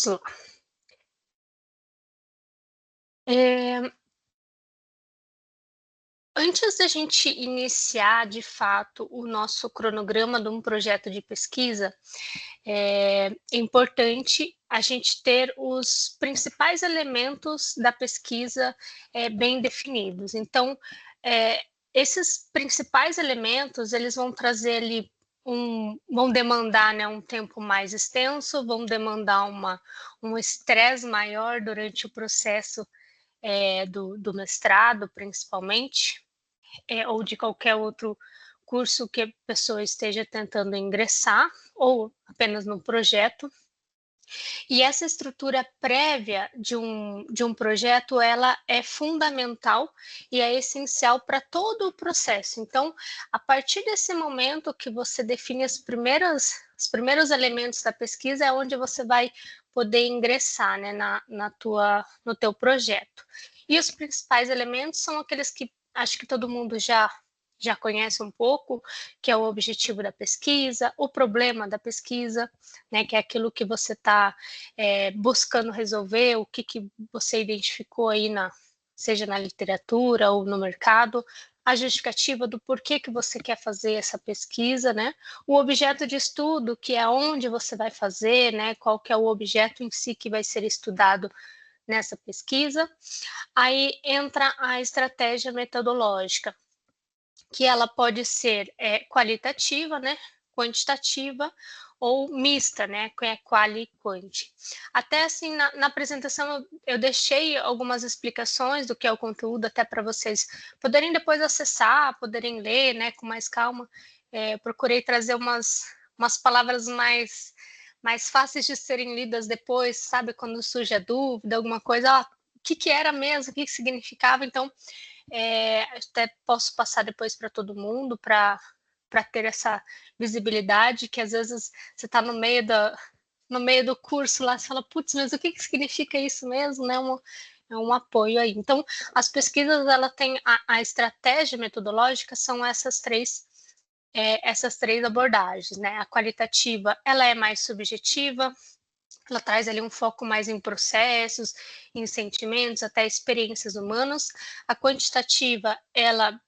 lá. Eh, Antes da gente iniciar, de fato, o nosso cronograma de um projeto de pesquisa, é importante a gente ter os principais elementos da pesquisa, bem definidos. Então, eh, esses principais elementos, eles vão trazer ali vão demandar, né, um tempo mais extenso, vão demandar um estresse maior durante o processo, do mestrado, principalmente, ou de qualquer outro curso que a pessoa esteja tentando ingressar, ou apenas no projeto. E essa estrutura prévia de um projeto, ela é fundamental e é essencial para todo o processo. Então, a partir desse momento que você define os primeiros elementos da pesquisa, é onde você vai poder ingressar, né, no teu projeto. E os principais elementos são aqueles que acho que todo mundo já conhece um pouco, que é o objetivo da pesquisa, o problema da pesquisa, né, que é aquilo que você está buscando resolver, o que você identificou aí seja na literatura ou no mercado, a justificativa do porquê que você quer fazer essa pesquisa, né? O objeto de estudo, que é onde você vai fazer, né? Qual que é o objeto em si que vai ser estudado nessa pesquisa. Aí entra a estratégia metodológica, que ela pode ser qualitativa, né, quantitativa ou mista, né, que é quali e quanti. Até assim, na apresentação eu deixei algumas explicações do que é o conteúdo, até para vocês poderem depois acessar, poderem ler, né, com mais calma. Procurei trazer umas palavras mais fáceis de serem lidas depois, sabe, quando surge a dúvida, alguma coisa, o que era mesmo, o que significava, então até posso passar depois para todo mundo, para ter essa visibilidade, que às vezes você está no meio do curso lá, você fala, putz, mas o que significa isso mesmo, né? É um apoio aí. Então, as pesquisas, ela tem a estratégia metodológica, são essas três abordagens, né? A qualitativa, ela é mais subjetiva, ela traz ali um foco mais em processos, em sentimentos, até experiências humanas. A quantitativa, ela,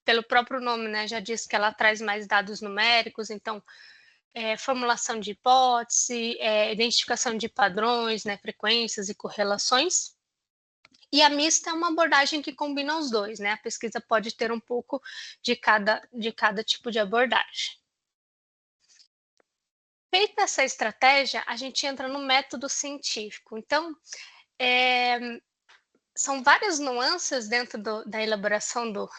pelo próprio nome, né, já diz que ela traz mais dados numéricos, então, formulação de hipótese, identificação de padrões, né, frequências e correlações. E a mista é uma abordagem que combina os dois, né? A pesquisa pode ter um pouco de cada tipo de abordagem. Feita essa estratégia, a gente entra no método científico. Então, é, são várias nuances dentro da elaboração do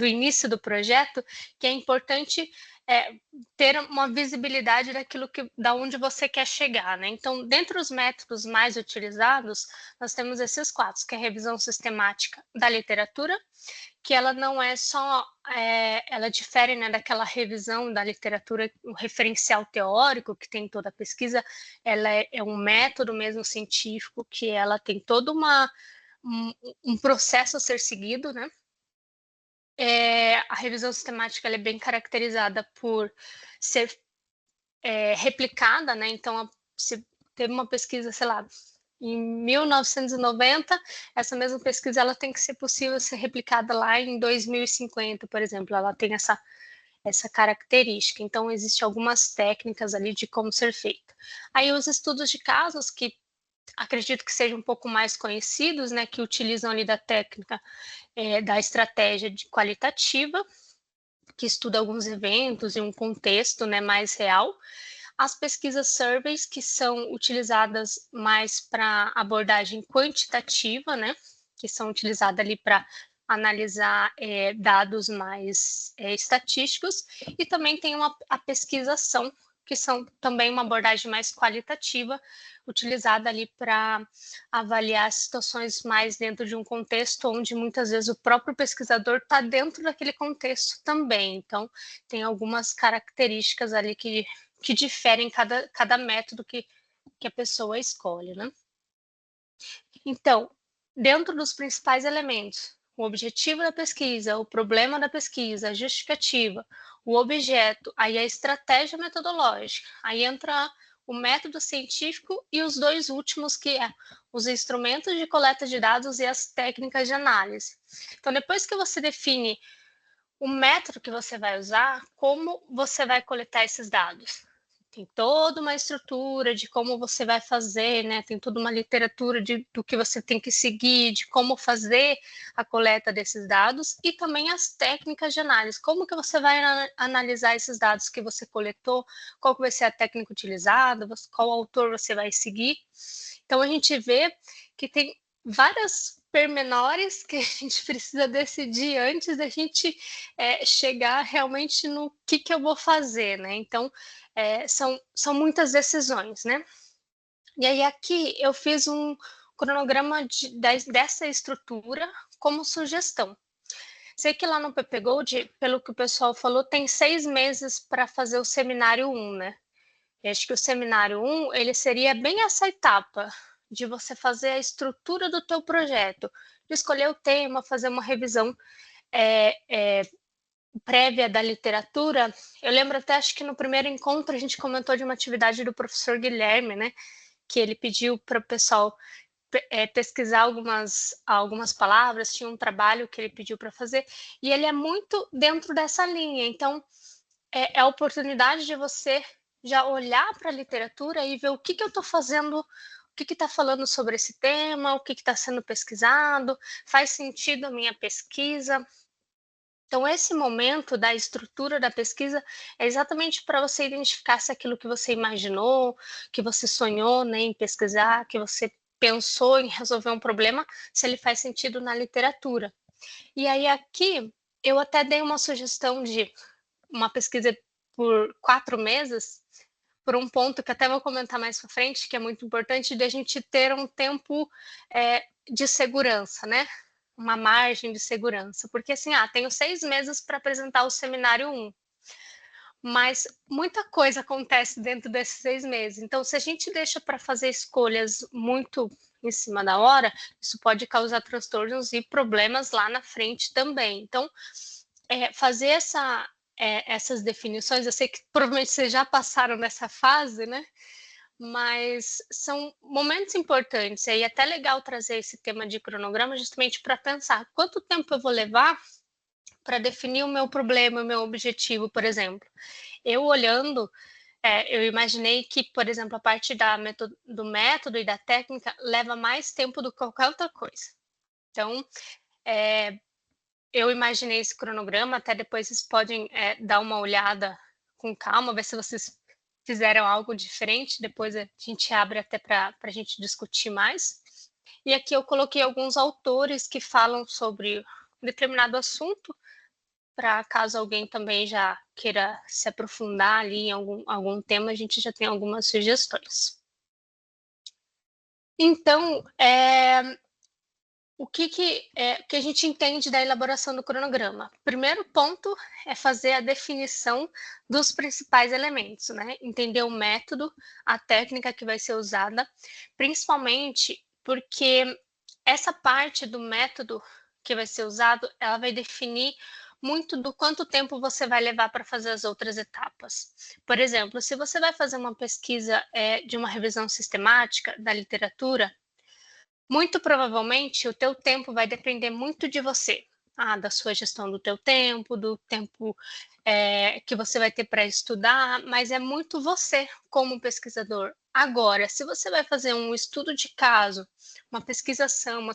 início do projeto que é importante é, ter uma visibilidade da onde você quer chegar, né? Então, dentre os métodos mais utilizados, nós temos esses quatro, que é a revisão sistemática da literatura, que ela não é só, ela difere, né, daquela revisão da literatura, o referencial teórico que tem toda a pesquisa, ela é um método mesmo científico que ela tem todo um processo a ser seguido, né? A revisão sistemática ela é bem caracterizada por ser replicada, né? Então, se teve uma pesquisa, sei lá, em 1990, essa mesma pesquisa ela tem que ser possível ser replicada lá em 2050, por exemplo. Ela tem essa característica. Então, existem algumas técnicas ali de como ser feita. Aí, os estudos de casos, que acredito que sejam um pouco mais conhecidos, né, que utilizam ali da técnica da estratégia qualitativa, que estuda alguns eventos e um contexto, né, mais real. As pesquisas surveys, que são utilizadas mais para abordagem quantitativa, né, que são utilizadas ali para analisar dados mais estatísticos, e também tem a pesquisação, que são também uma abordagem mais qualitativa, utilizada ali para avaliar situações mais dentro de um contexto onde muitas vezes o próprio pesquisador está dentro daquele contexto também. Então, tem algumas características ali que diferem cada método que a pessoa escolhe, né? Então, dentro dos principais elementos, o objetivo da pesquisa, o problema da pesquisa, a justificativa, o objeto, aí a estratégia metodológica, aí entra o método científico e os dois últimos, que é os instrumentos de coleta de dados e as técnicas de análise. Então, depois que você define o método que você vai usar, como você vai coletar esses dados? Tem toda uma estrutura de como você vai fazer, né? Tem toda uma literatura do que você tem que seguir, de como fazer a coleta desses dados e também as técnicas de análise. Como que você vai analisar esses dados que você coletou, qual que vai ser a técnica utilizada, qual autor você vai seguir. Então, a gente vê que tem várias pormenores que a gente precisa decidir antes da gente chegar realmente no que eu vou fazer, né? Então, são muitas decisões, né? E aí aqui eu fiz um cronograma dessa estrutura como sugestão. Sei que lá no PP Gold, pelo que o pessoal falou, tem 6 meses para fazer o seminário 1, né? Eu acho que o seminário 1, ele seria bem essa etapa de você fazer a estrutura do teu projeto, de escolher o tema, fazer uma revisão prévia da literatura. Eu lembro até, acho que no primeiro encontro a gente comentou de uma atividade do professor Guilherme, né, que ele pediu para o pessoal pesquisar algumas palavras, tinha um trabalho que ele pediu para fazer, e ele é muito dentro dessa linha. Então, é a oportunidade de você já olhar para a literatura e ver o que eu estou fazendo, o que está falando sobre esse tema, o que está sendo pesquisado, faz sentido a minha pesquisa. Então, esse momento da estrutura da pesquisa é exatamente para você identificar se aquilo que você imaginou, que você sonhou, né, em pesquisar, que você pensou em resolver um problema, se ele faz sentido na literatura. E aí aqui eu até dei uma sugestão de uma pesquisa por 4 meses, por um ponto que até vou comentar mais para frente, que é muito importante, de a gente ter um tempo de segurança, né? Uma margem de segurança. Porque assim, tenho 6 meses para apresentar o seminário 1, mas muita coisa acontece dentro desses 6 meses. Então, se a gente deixa para fazer escolhas muito em cima da hora, isso pode causar transtornos e problemas lá na frente também. Então, fazer essas definições, eu sei que provavelmente vocês já passaram nessa fase, né? Mas são momentos importantes, e aí é até legal trazer esse tema de cronograma justamente para pensar quanto tempo eu vou levar para definir o meu problema, o meu objetivo, por exemplo. Eu olhando, eu imaginei que, por exemplo, a parte do método e da técnica leva mais tempo do que qualquer outra coisa. Então, eu imaginei esse cronograma, até depois vocês podem dar uma olhada com calma, ver se vocês fizeram algo diferente, depois a gente abre até para a gente discutir mais. E aqui eu coloquei alguns autores que falam sobre um determinado assunto, para caso alguém também já queira se aprofundar ali em algum tema, a gente já tem algumas sugestões. Então, o que a gente entende da elaboração do cronograma? Primeiro ponto é fazer a definição dos principais elementos, né? Entender o método, a técnica que vai ser usada, principalmente porque essa parte do método que vai ser usado, ela vai definir muito do quanto tempo você vai levar para fazer as outras etapas. Por exemplo, se você vai fazer uma pesquisa de uma revisão sistemática da literatura, muito provavelmente o teu tempo vai depender muito de você, da sua gestão do teu tempo, do tempo que você vai ter para estudar, mas é muito você como pesquisador. Agora, se você vai fazer um estudo de caso, uma pesquisação,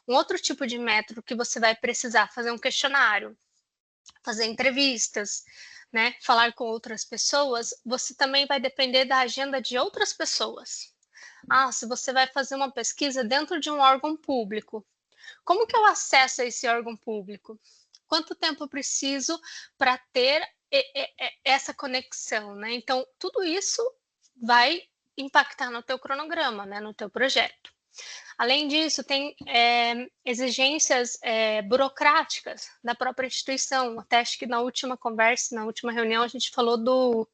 um outro tipo de método que você vai precisar fazer um questionário, fazer entrevistas, né, falar com outras pessoas, você também vai depender da agenda de outras pessoas. Se você vai fazer uma pesquisa dentro de um órgão público, como que eu acesso a esse órgão público? Quanto tempo eu preciso para ter essa conexão, né? Então, tudo isso vai impactar no teu cronograma, né, no teu projeto. Além disso, tem exigências burocráticas da própria instituição. Até acho que na última conversa, na última reunião, a gente falou do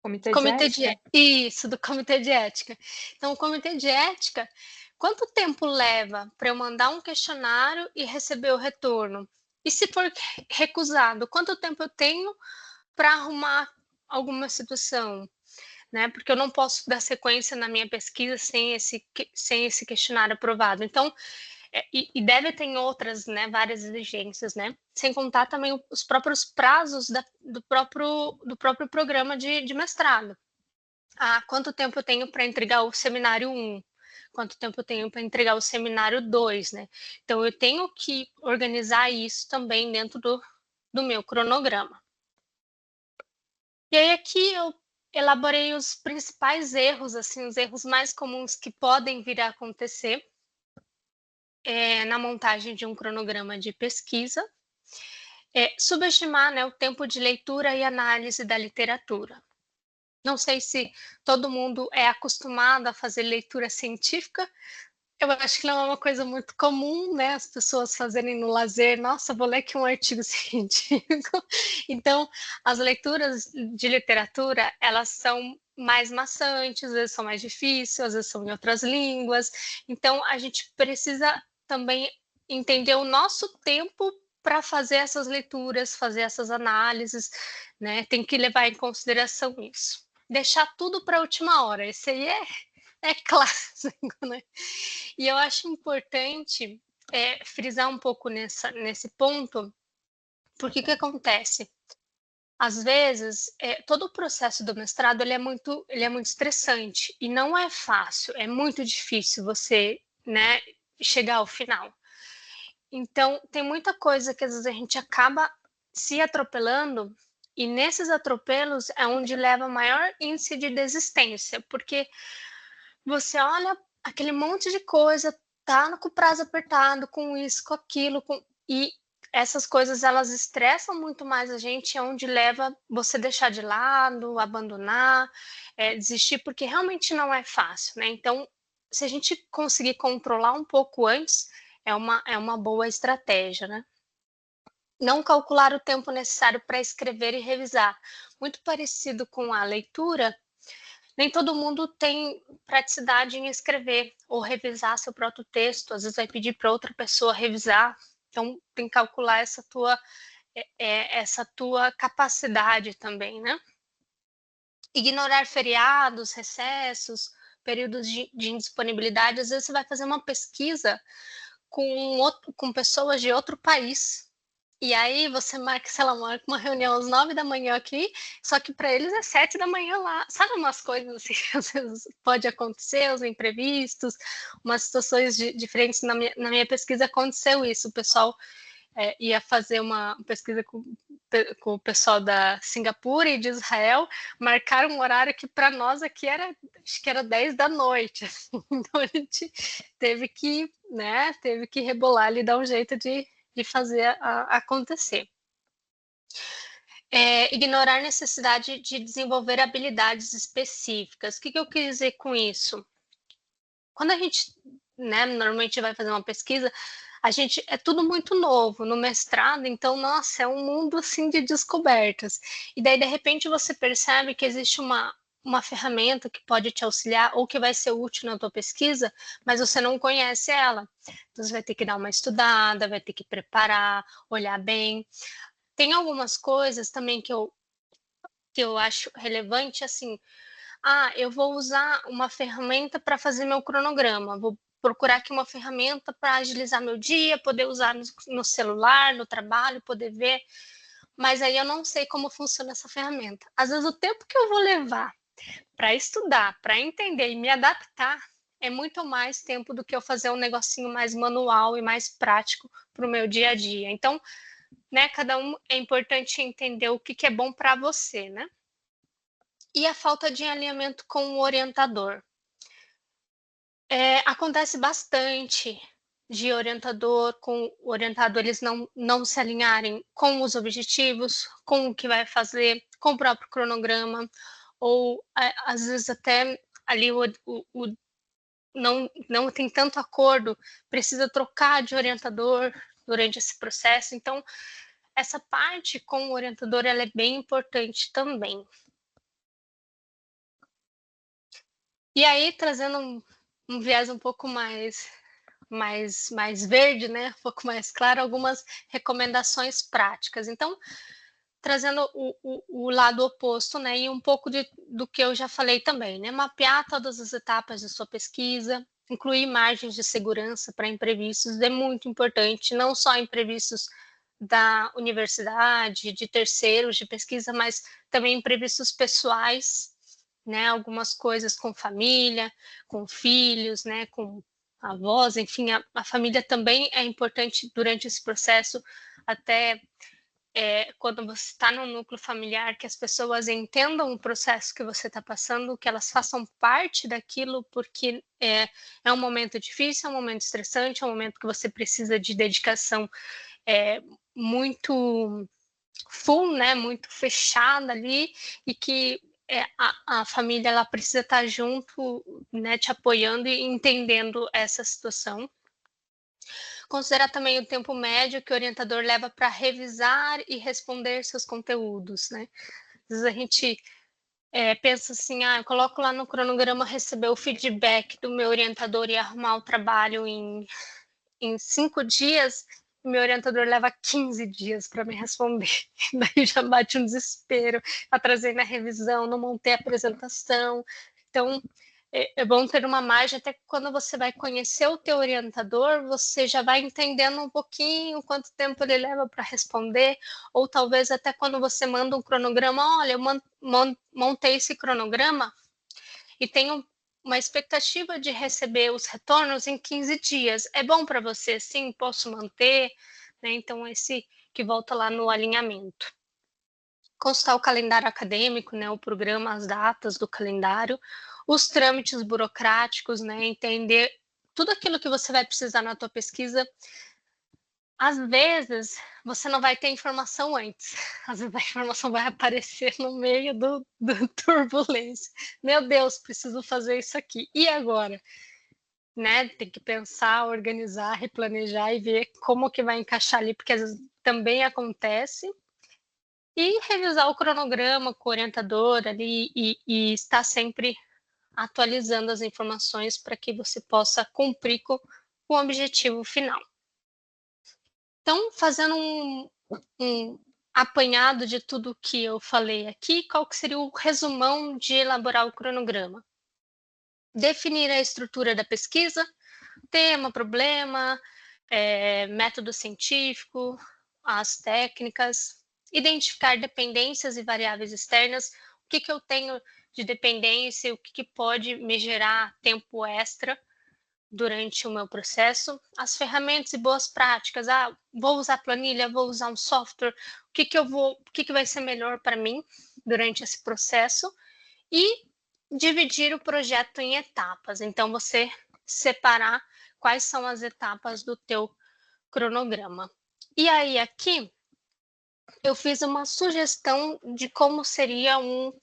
Comitê de ética? Isso, do comitê de ética. Então, o comitê de ética, quanto tempo leva para eu mandar um questionário e receber o retorno? E se for recusado, quanto tempo eu tenho para arrumar alguma situação, né? Porque eu não posso dar sequência na minha pesquisa sem esse questionário aprovado. Então, e deve ter outras, né, várias exigências, né? Sem contar também os próprios prazos do próprio programa de mestrado. Quanto tempo eu tenho para entregar o seminário 1? Quanto tempo eu tenho para entregar o seminário 2, né? Então, eu tenho que organizar isso também dentro do meu cronograma. E aí, aqui eu elaborei os principais erros, assim, os erros mais comuns que podem vir a acontecer na montagem de um cronograma de pesquisa. Subestimar, né, o tempo de leitura e análise da literatura. Não sei se todo mundo é acostumado a fazer leitura científica. Eu acho que não é uma coisa muito comum, né? As pessoas fazerem no lazer, nossa, vou ler aqui um artigo científico. Então, as leituras de literatura, elas são mais maçantes, às vezes são mais difíceis, às vezes são em outras línguas. Então, a gente precisa também entender o nosso tempo para fazer essas leituras, fazer essas análises, né? Tem que levar em consideração isso. Deixar tudo para a última hora, esse aí é clássico, né? E eu acho importante frisar um pouco nesse ponto, porque o que acontece? Às vezes, todo o processo do mestrado ele é muito estressante e não é fácil, é muito difícil você, né, chegar ao final. Então, tem muita coisa que às vezes a gente acaba se atropelando, e nesses atropelos é onde leva maior índice de desistência, porque você olha aquele monte de coisa, tá com o prazo apertado, com isso, com aquilo, e essas coisas elas estressam muito mais a gente, é onde leva você deixar de lado, abandonar, desistir, porque realmente não é fácil, né? Então, se a gente conseguir controlar um pouco antes, é uma boa estratégia, né? Não calcular o tempo necessário para escrever e revisar. Muito parecido com a leitura, nem todo mundo tem praticidade em escrever ou revisar seu próprio texto, às vezes vai pedir para outra pessoa revisar, então tem que calcular essa tua capacidade também, né? Ignorar feriados, recessos, períodos de indisponibilidade, às vezes você vai fazer uma pesquisa com pessoas de outro país, e aí você marca, sei lá, uma reunião às 9 da manhã aqui, só que para eles é 7 da manhã lá. Sabe umas coisas assim que às vezes pode acontecer, os imprevistos, umas situações diferentes. Na minha pesquisa aconteceu isso, o pessoal ia fazer uma pesquisa com o pessoal da Singapura e de Israel, marcaram um horário que para nós aqui acho que era 10 da noite. Assim. Então a gente teve que rebolar ali, dar um jeito de fazer acontecer. Ignorar a necessidade de desenvolver habilidades específicas. O que eu quis dizer com isso? Quando a gente, né, normalmente vai fazer uma pesquisa, a gente é tudo muito novo no mestrado, então, nossa, é um mundo assim de descobertas. E daí, de repente, você percebe que existe uma ferramenta que pode te auxiliar ou que vai ser útil na tua pesquisa, mas você não conhece ela. Então, você vai ter que dar uma estudada, vai ter que preparar, olhar bem. Tem algumas coisas também que eu acho relevante, assim, eu vou usar uma ferramenta para fazer meu cronograma, vou procurar aqui uma ferramenta para agilizar meu dia, poder usar no celular, no trabalho, poder ver, mas aí eu não sei como funciona essa ferramenta. Às vezes o tempo que eu vou levar para estudar, para entender e me adaptar, é muito mais tempo do que eu fazer um negocinho mais manual e mais prático para o meu dia a dia. Então, né, cada um é importante entender o que é bom para você, né? E a falta de alinhamento com o orientador. Acontece bastante de orientador com o orientado eles não se alinharem com os objetivos, com o que vai fazer, com o próprio cronograma, ou às vezes até ali não tem tanto acordo, precisa trocar de orientador durante esse processo. Então, essa parte com o orientador ela é bem importante também. E aí, trazendo um viés um pouco mais verde, né? Um pouco mais claro, algumas recomendações práticas. Então, trazendo o lado oposto, né, e um pouco do que eu já falei também, né, mapear todas as etapas de sua pesquisa, incluir margens de segurança para imprevistos é muito importante, não só imprevistos da universidade, de terceiros de pesquisa, mas também imprevistos pessoais, né, algumas coisas com família, com filhos, né, com avós, enfim, a família também é importante durante esse processo, até quando você está no núcleo familiar, que as pessoas entendam o processo que você está passando, que elas façam parte daquilo, porque é um momento difícil, é um momento estressante, é um momento que você precisa de dedicação muito full, né, muito fechada ali, e que a família ela precisa estar junto, né, te apoiando e entendendo essa situação. Considerar também o tempo médio que o orientador leva para revisar e responder seus conteúdos, né? Às vezes a gente pensa assim, eu coloco lá no cronograma receber o feedback do meu orientador e arrumar o trabalho em 5 dias, e meu orientador leva 15 dias para me responder. Daí já bate um desespero, atrasei na revisão, não montei a apresentação. Então, é bom ter uma margem, até quando você vai conhecer o teu orientador, você já vai entendendo um pouquinho quanto tempo ele leva para responder, ou talvez até quando você manda um cronograma, olha, eu montei esse cronograma e tenho uma expectativa de receber os retornos em 15 dias. É bom para você? Sim, posso manter? Né? Então, esse que volta lá no alinhamento. Consultar o calendário acadêmico, né, o programa, as datas do calendário, os trâmites burocráticos, né, entender tudo aquilo que você vai precisar na tua pesquisa. Às vezes, você não vai ter informação antes. Às vezes, a informação vai aparecer no meio do turbulência. Meu Deus, preciso fazer isso aqui. E agora? Né? Tem que pensar, organizar, replanejar e ver como que vai encaixar ali, porque às vezes também acontece. E revisar o cronograma com o orientador ali e estar sempre atualizando as informações para que você possa cumprir com o objetivo final. Então, fazendo um apanhado de tudo que eu falei aqui, qual que seria o resumão de elaborar o cronograma? Definir a estrutura da pesquisa, tema, problema, método científico, as técnicas, identificar dependências e variáveis externas, o que eu tenho de dependência, o que pode me gerar tempo extra durante o meu processo, as ferramentas e boas práticas, vou usar planilha, vou usar um software, o que vai ser melhor para mim durante esse processo, e dividir o projeto em etapas. Então, você separar quais são as etapas do teu cronograma. E aí, aqui, eu fiz uma sugestão de como seria um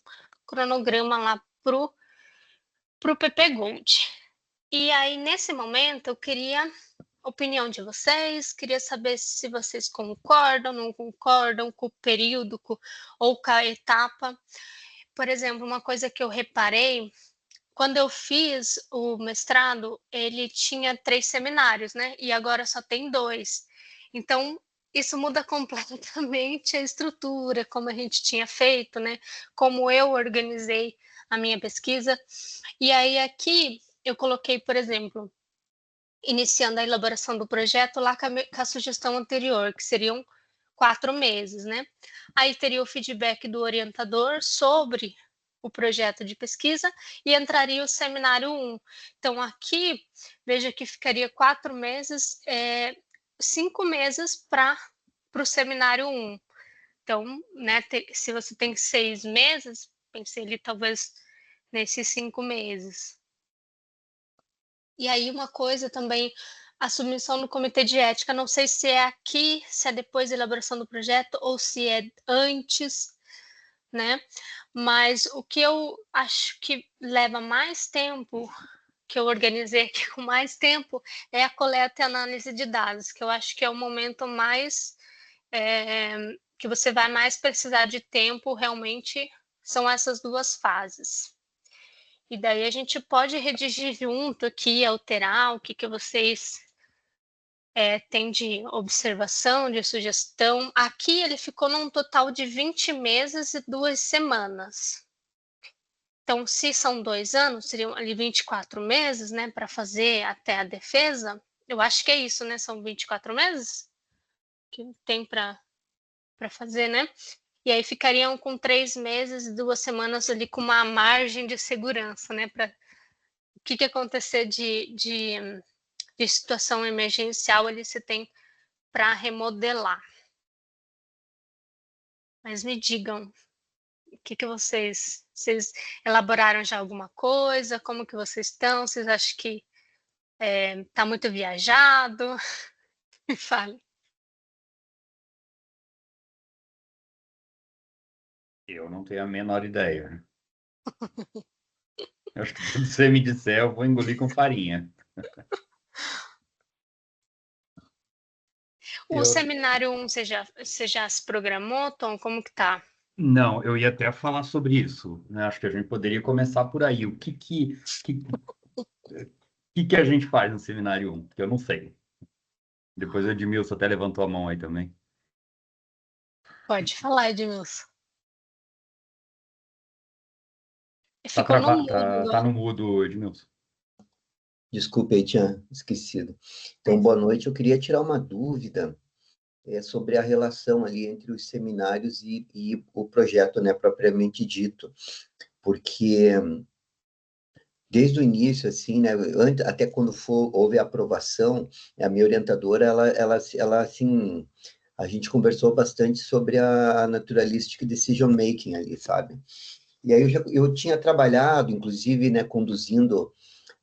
cronograma lá pro PP Gold. E aí, nesse momento, eu queria a opinião de vocês, queria saber se vocês concordam, não concordam com o período ou com a etapa. Por exemplo, uma coisa que eu reparei, quando eu fiz o mestrado, ele tinha 3 seminários, né? E agora só tem 2. Então, isso muda completamente a estrutura, como a gente tinha feito, né? Como eu organizei a minha pesquisa. E aí, aqui, eu coloquei, por exemplo, iniciando a elaboração do projeto lá com a sugestão anterior, que seriam 4 meses, né? Aí teria o feedback do orientador sobre o projeto de pesquisa e entraria o seminário 1. Então, aqui, veja que ficaria 4 meses, 5 meses para o seminário 1. Então, né, se você tem 6 meses, pensei ali talvez nesses 5 meses. E aí uma coisa também, a submissão no comitê de ética, não sei se é aqui, se é depois da elaboração do projeto ou se é antes, né? Mas o que eu acho que leva mais tempo, que eu organizei aqui com mais tempo, é a coleta e análise de dados, que eu acho que é o momento mais que você vai mais precisar de tempo, realmente são essas 2 fases. E daí a gente pode redigir junto aqui, alterar o que vocês tem de observação, de sugestão. Aqui ele ficou num total de 20 meses e 2 semanas. Então, se são 2 anos, seriam ali 24 meses, né, para fazer até a defesa. Eu acho que é isso, né? São 24 meses que tem para fazer, né? E aí ficariam com 3 meses e 2 semanas ali com uma margem de segurança, né? Para o que acontecer de situação emergencial ali você tem para remodelar. Mas me digam, o que vocês elaboraram já alguma coisa? Como que vocês estão? Vocês acham que está muito viajado? Me fale. Eu não tenho a menor ideia. Eu acho que tudo que você me disser, eu vou engolir com farinha. O seminário 1, você já se programou, Tom? Como que tá? Não, eu ia até falar sobre isso, né? Acho que a gente poderia começar por aí. O que a gente faz no seminário 1? Que eu não sei. Depois o Edmilson até levantou a mão aí também. Pode falar, Edmilson. Ficou no mudo. Tá no mudo, Edmilson. Desculpe, aí tinha esquecido. Então, boa noite. Eu queria tirar uma dúvida sobre a relação ali entre os seminários e o projeto, né, propriamente dito, porque desde o início, assim, né, até quando houve a aprovação, a minha orientadora, ela assim, a gente conversou bastante sobre a naturalistic decision making ali, sabe? E aí eu tinha trabalhado, inclusive, né, conduzindo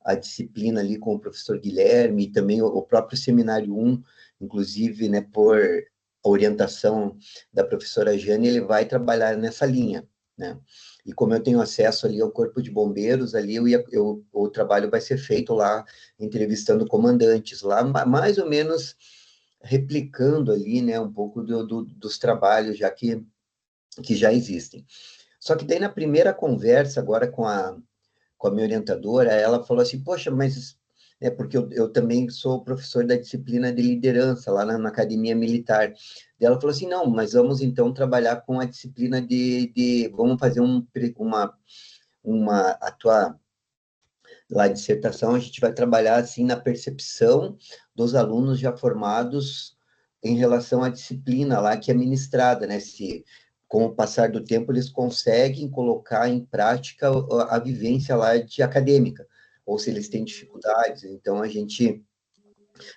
a disciplina ali com o professor Guilherme, e também o próprio Seminário 1, inclusive, né, por orientação da professora Jane, ele vai trabalhar nessa linha, né? E como eu tenho acesso ali ao Corpo de Bombeiros, ali o trabalho vai ser feito lá, entrevistando comandantes lá, mais ou menos replicando ali, né, um pouco dos trabalhos já que já existem. Só que daí na primeira conversa agora com a minha orientadora, ela falou assim, poxa, mas... porque eu também sou professor da disciplina de liderança lá na Academia Militar. E ela falou assim, não, mas vamos então trabalhar com a disciplina vamos fazer a tua lá dissertação, a gente vai trabalhar assim na percepção dos alunos já formados em relação à disciplina lá que é ministrada, né? Se com o passar do tempo eles conseguem colocar em prática a vivência lá de acadêmica, ou se eles têm dificuldades. Então a gente,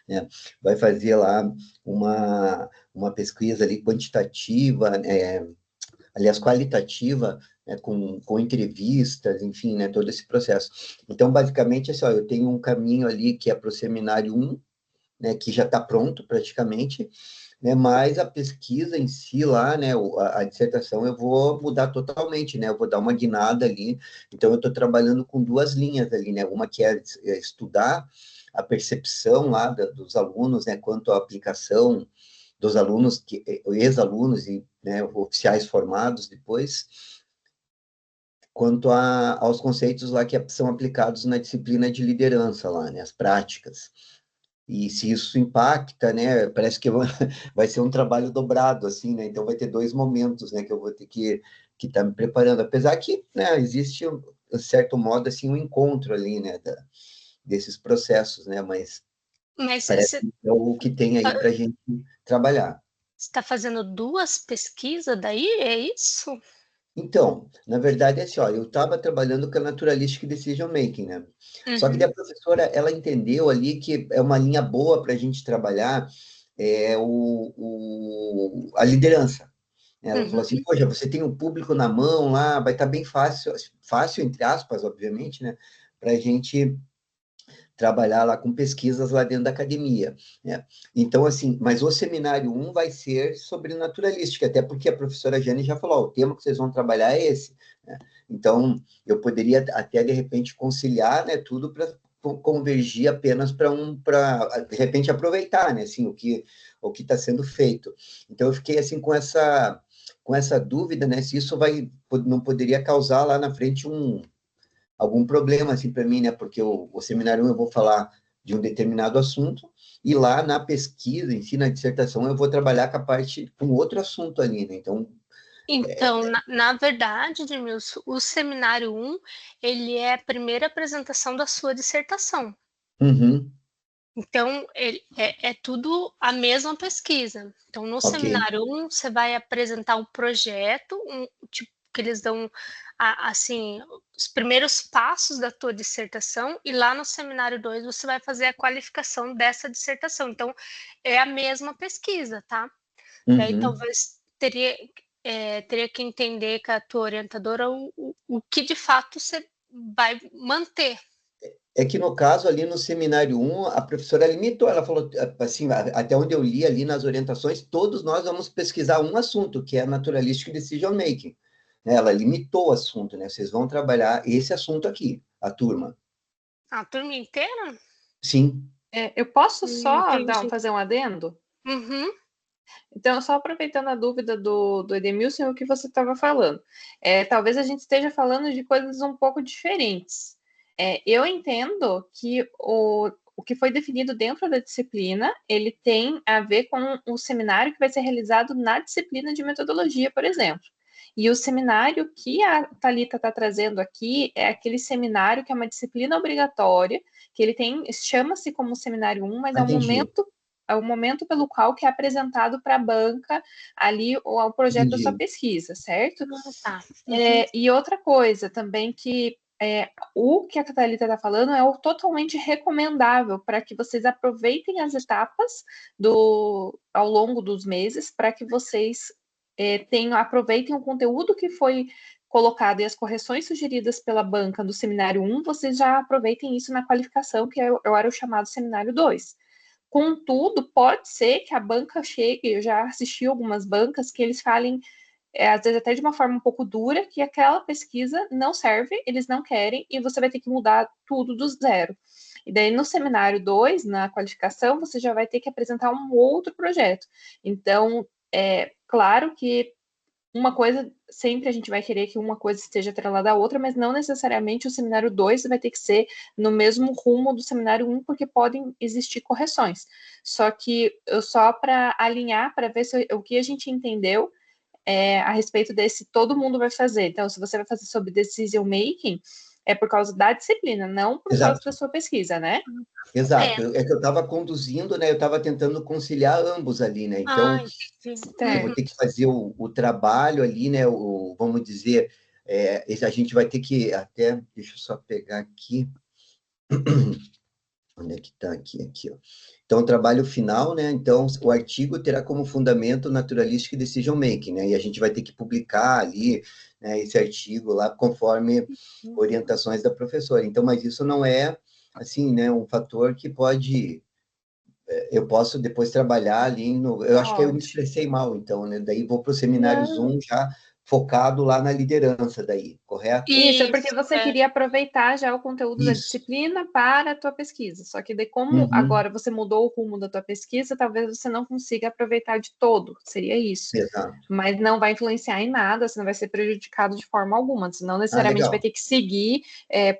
né, vai fazer lá uma pesquisa ali quantitativa, aliás, qualitativa, né, com entrevistas, enfim, né, todo esse processo. Então, basicamente, assim, ó, eu tenho um caminho ali que é para o seminário 1, né, que já está pronto praticamente, né, mas a pesquisa em si lá, né, a dissertação, eu vou mudar totalmente, né, eu vou dar uma guinada ali, então eu estou trabalhando com 2 linhas ali, né, uma que é estudar a percepção lá dos alunos, né, quanto à aplicação dos alunos, ex-alunos e, né, oficiais formados depois, quanto aos conceitos lá que são aplicados na disciplina de liderança lá, né, as práticas. E se isso impacta, né, parece que vai ser um trabalho dobrado, assim, né, então vai ter 2 momentos, né, que eu vou ter que estar me preparando, apesar que, né, existe, de certo modo, assim, um encontro ali, né, desses processos, né, mas parece que é o que tem aí para a gente trabalhar. Você está fazendo 2 pesquisas daí? É isso? Então, na verdade, é assim, ó, eu estava trabalhando com a Naturalistic Decision Making, né? Só que daí a professora, ela entendeu ali que é uma linha boa para a gente trabalhar a liderança. Ela falou assim, poxa, você tem um público na mão lá, vai estar bem fácil, fácil entre aspas, obviamente, né? Para a gente trabalhar lá com pesquisas lá dentro da academia, né? Então, assim, mas o seminário 1 vai ser sobre naturalística, até porque a professora Jane já falou, o tema que vocês vão trabalhar é esse, né? Então, eu poderia até, de repente, conciliar, né, tudo para convergir apenas para de repente, aproveitar, né, assim, o que está sendo feito. Então, eu fiquei, assim, com essa dúvida, né, se isso não poderia causar lá na frente algum problema, assim, para mim, né, porque o seminário 1 eu vou falar de um determinado assunto, e lá na pesquisa, em si, na dissertação, eu vou trabalhar com outro assunto ali, né? Então, na verdade, Edmilson, o seminário 1, ele é a primeira apresentação da sua dissertação. Uhum. Então, é tudo a mesma pesquisa. Então, no seminário 1, você vai apresentar um projeto, tipo, que eles dão, assim, os primeiros passos da tua dissertação, e lá no seminário 2, você vai fazer a qualificação dessa dissertação. Então, é a mesma pesquisa, tá? Uhum. E aí, talvez, teria que entender com a tua orientadora o que, de fato, você vai manter. É que, no caso, ali no seminário 1, a professora limitou, ela falou, assim, até onde eu li ali nas orientações, todos nós vamos pesquisar um assunto, que é Naturalistic Decision Making. Né? Ela limitou o assunto, né? Vocês vão trabalhar esse assunto aqui, a turma. A turma inteira? Sim. Eu posso só Entendi. fazer um adendo? Uhum. Então, só aproveitando a dúvida do Edmilson, o que você estava falando. Talvez a gente esteja falando de coisas um pouco diferentes. Eu entendo que o que foi definido dentro da disciplina, ele tem a ver com o seminário que vai ser realizado na disciplina de metodologia, por exemplo. E o seminário que a Thalita está trazendo aqui é aquele seminário que é uma disciplina obrigatória, que ele tem, chama-se como seminário 1, mas é o momento pelo qual que é apresentado para a banca ali o projeto da sua pesquisa, certo? Tá. E outra coisa também que o que a Thalita está falando é o totalmente recomendável para que vocês aproveitem as etapas ao longo dos meses, para que vocês aproveitem o conteúdo que foi colocado e as correções sugeridas pela banca do seminário 1, vocês já aproveitem isso na qualificação, que era o chamado seminário 2. Contudo, pode ser que a banca chegue, eu já assisti algumas bancas que eles falem, às vezes até de uma forma um pouco dura, que aquela pesquisa não serve, eles não querem, e você vai ter que mudar tudo do zero. E daí, no seminário 2, na qualificação, você já vai ter que apresentar um outro projeto. Então, claro que uma coisa, sempre a gente vai querer que uma coisa esteja atrelada à outra, mas não necessariamente o seminário 2 vai ter que ser no mesmo rumo do seminário 1, porque podem existir correções. Só que, só para alinhar, para ver o que a gente entendeu a respeito desse todo mundo vai fazer. Então, se você vai fazer sobre decision making, é por causa da disciplina, não por causa da sua pesquisa, né? Exato. É que eu estava conduzindo, né? Eu estava tentando conciliar ambos ali, né? Então, eu vou ter que fazer o trabalho ali, né? Vamos dizer, a gente vai ter que até... Deixa eu só pegar aqui. Onde é que está? Aqui, ó. Então, o trabalho final, né? Então, o artigo terá como fundamento Naturalistic Decision Making, né? E a gente vai ter que publicar ali, né, esse artigo lá, conforme orientações da professora. Então, mas isso não é, assim, né, um fator que pode... Eu posso depois trabalhar ali eu acho que eu me expressei mal, então, né? Daí vou para o seminário Zoom já focado lá na liderança daí, correto? Isso, porque você queria aproveitar já o conteúdo da disciplina para a tua pesquisa. Só que daí, como agora você mudou o rumo da tua pesquisa, talvez você não consiga aproveitar de todo. Seria isso. Exato. Mas não vai influenciar em nada, você não vai ser prejudicado de forma alguma. Você não necessariamente vai ter que seguir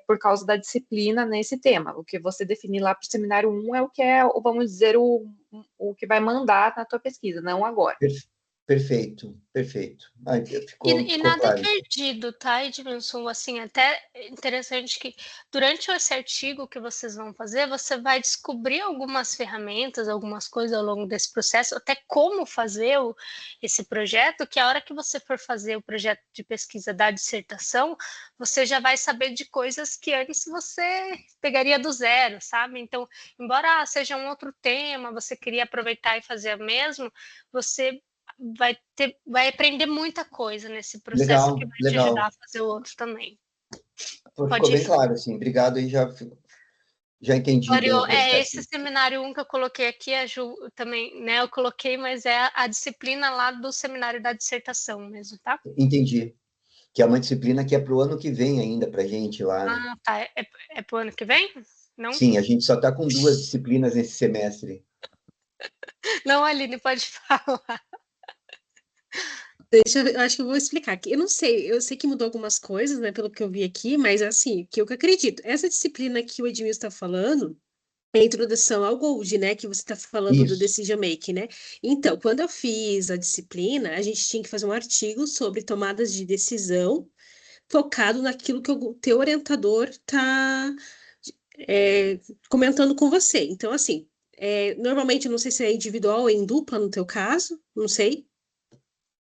por causa da disciplina nesse tema. O que você definir lá para o seminário 1 é o que vamos dizer, o que vai mandar na tua pesquisa, não agora. Perfeito. E nada é perdido, tá, Edmilson? Assim, até interessante que durante esse artigo que vocês vão fazer, você vai descobrir algumas ferramentas, algumas coisas ao longo desse processo, até como fazer esse projeto, que a hora que você for fazer o projeto de pesquisa da dissertação, você já vai saber de coisas que antes você pegaria do zero, sabe? Então, embora seja um outro tema, você queria aproveitar e fazer o mesmo, você vai aprender muita coisa nesse processo que vai te ajudar a fazer o outro também. Ficou bem claro, assim. Obrigado, aí já entendi bem o processo. Esse seminário 1 que eu coloquei aqui, a Ju também, né, eu coloquei, mas é a disciplina lá do seminário da dissertação mesmo, tá? Entendi. Que é uma disciplina que é para o ano que vem ainda, para a gente lá. Ah, tá. É para o ano que vem? Não? Sim, a gente só está com 2 disciplinas nesse semestre. Não, Aline, pode falar. Eu acho que eu vou explicar aqui. Eu sei que mudou algumas coisas, né, pelo que eu vi aqui, mas assim, que eu acredito. Essa disciplina que o Edmilson está falando, a introdução ao Gold, né? Que você está falando do Isso. Decision Making, né? Então, quando eu fiz a disciplina, a gente tinha que fazer um artigo sobre tomadas de decisão focado naquilo que o teu orientador está comentando com você. Então, assim, normalmente, eu não sei se é individual ou em dupla no teu caso, não sei.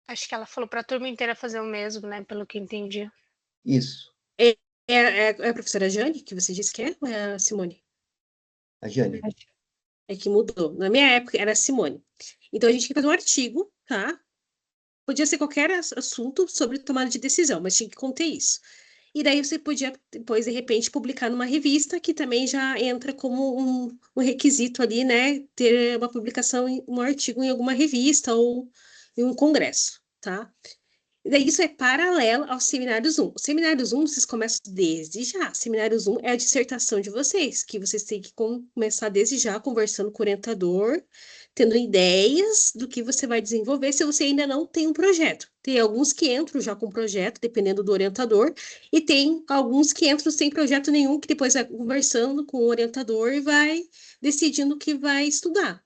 Acho que ela falou para a turma inteira fazer o mesmo, né? Pelo que entendi. Isso, É a professora Jane que você disse que é, ou é a Simone? a Jane. É que mudou. Na minha época era a Simone. Então a gente tinha que fazer um artigo, tá? Podia ser qualquer assunto sobre tomada de decisão, mas tinha que conter isso. E daí você podia, depois, de repente, publicar numa revista, que também já entra como um requisito ali, né? Ter uma publicação, um artigo em alguma revista ou em um congresso, tá? E daí isso é paralelo ao Seminário Zoom. O Seminário Zoom vocês começam desde já. O Seminário Zoom é a dissertação de vocês, que vocês têm que começar desde já conversando com o orientador, tendo ideias do que você vai desenvolver se você ainda não tem um projeto. Tem alguns que entram já com projeto, dependendo do orientador, e tem alguns que entram sem projeto nenhum, que depois vai conversando com o orientador e vai decidindo o que vai estudar.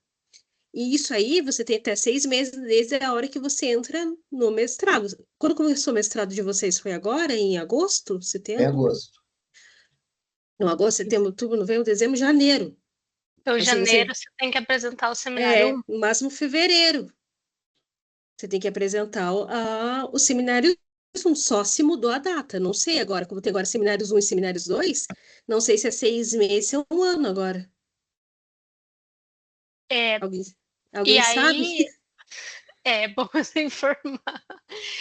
E isso aí você tem até 6 meses desde a hora que você entra no mestrado. Quando começou o mestrado de vocês? Foi agora, em agosto, Em setembro? agosto. Não, agosto, setembro, outubro, novembro, dezembro, janeiro. Então, Assim, janeiro você tem que apresentar o seminário 1. no máximo fevereiro. Você tem que apresentar o seminário 1, só se mudou a data. Não sei agora, como tem agora seminários 1 e seminários 2, não sei se é 6 meses ou um ano agora. É, Alguém, e alguém sabe? aí, é bom você informar.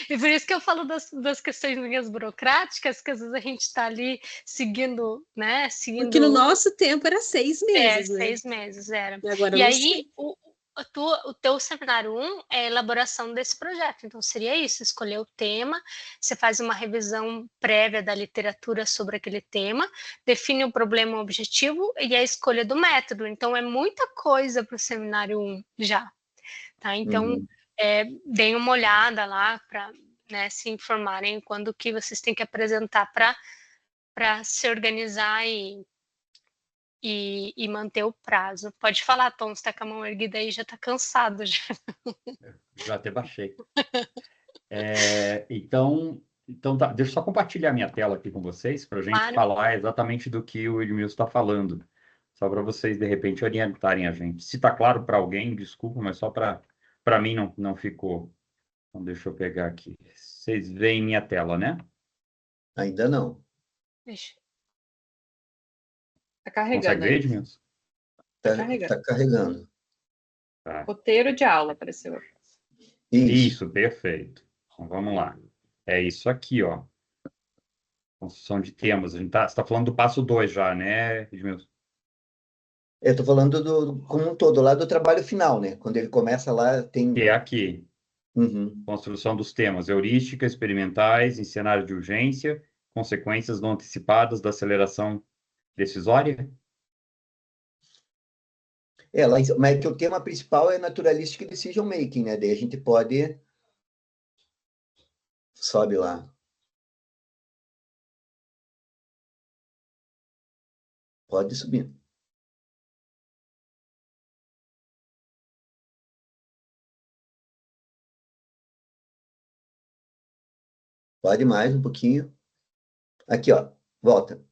E por isso que eu falo das questões burocráticas, que às vezes a gente está ali seguindo, né? Porque no Seguindo nosso tempo era 6 meses, né? 6 meses, era. E agora eu E não aí, sei. o teu seminário 1 é a elaboração desse projeto. Então, seria isso: escolher o tema, você faz uma revisão prévia da literatura sobre aquele tema, define o problema o objetivo e a escolha do método. Então, é muita coisa para o seminário 1 já. Tá? Então, Uhum. deem uma olhada lá para, né, se informarem quando que vocês têm que apresentar para se organizar e manter o prazo. Pode falar, Tom, você está com a mão erguida aí, já está cansado. Já. Já até baixei. Então tá, deixa eu só compartilhar minha tela aqui com vocês para a gente Claro. falar exatamente do que o Edmilson está falando. Só para vocês, de repente, orientarem a gente. Se está claro para alguém, desculpa, mas só para mim não ficou. Então, deixa eu pegar aqui. Vocês veem minha tela, né? Ainda não. Deixa. Tá Consegue carregando ver, aí. Edmilson? Tá carregando. Tá carregando. Tá. Roteiro de aula apareceu. Isso. Isso, perfeito. Então, vamos lá. É isso aqui, ó. Construção de temas. Você está falando do passo 2 já, né, Edmilson? Eu estou falando como um todo, lá do trabalho final, né? Quando ele começa lá, tem. Que é aqui. Uhum. Construção dos temas. Heurística, experimentais, em cenário de urgência, consequências não antecipadas da aceleração decisória. Lá, mas que o tema principal é Naturalistic Decision Making, né? Daí a gente pode. Sobe lá. Pode subir. Pode mais um pouquinho. Aqui, ó. Volta.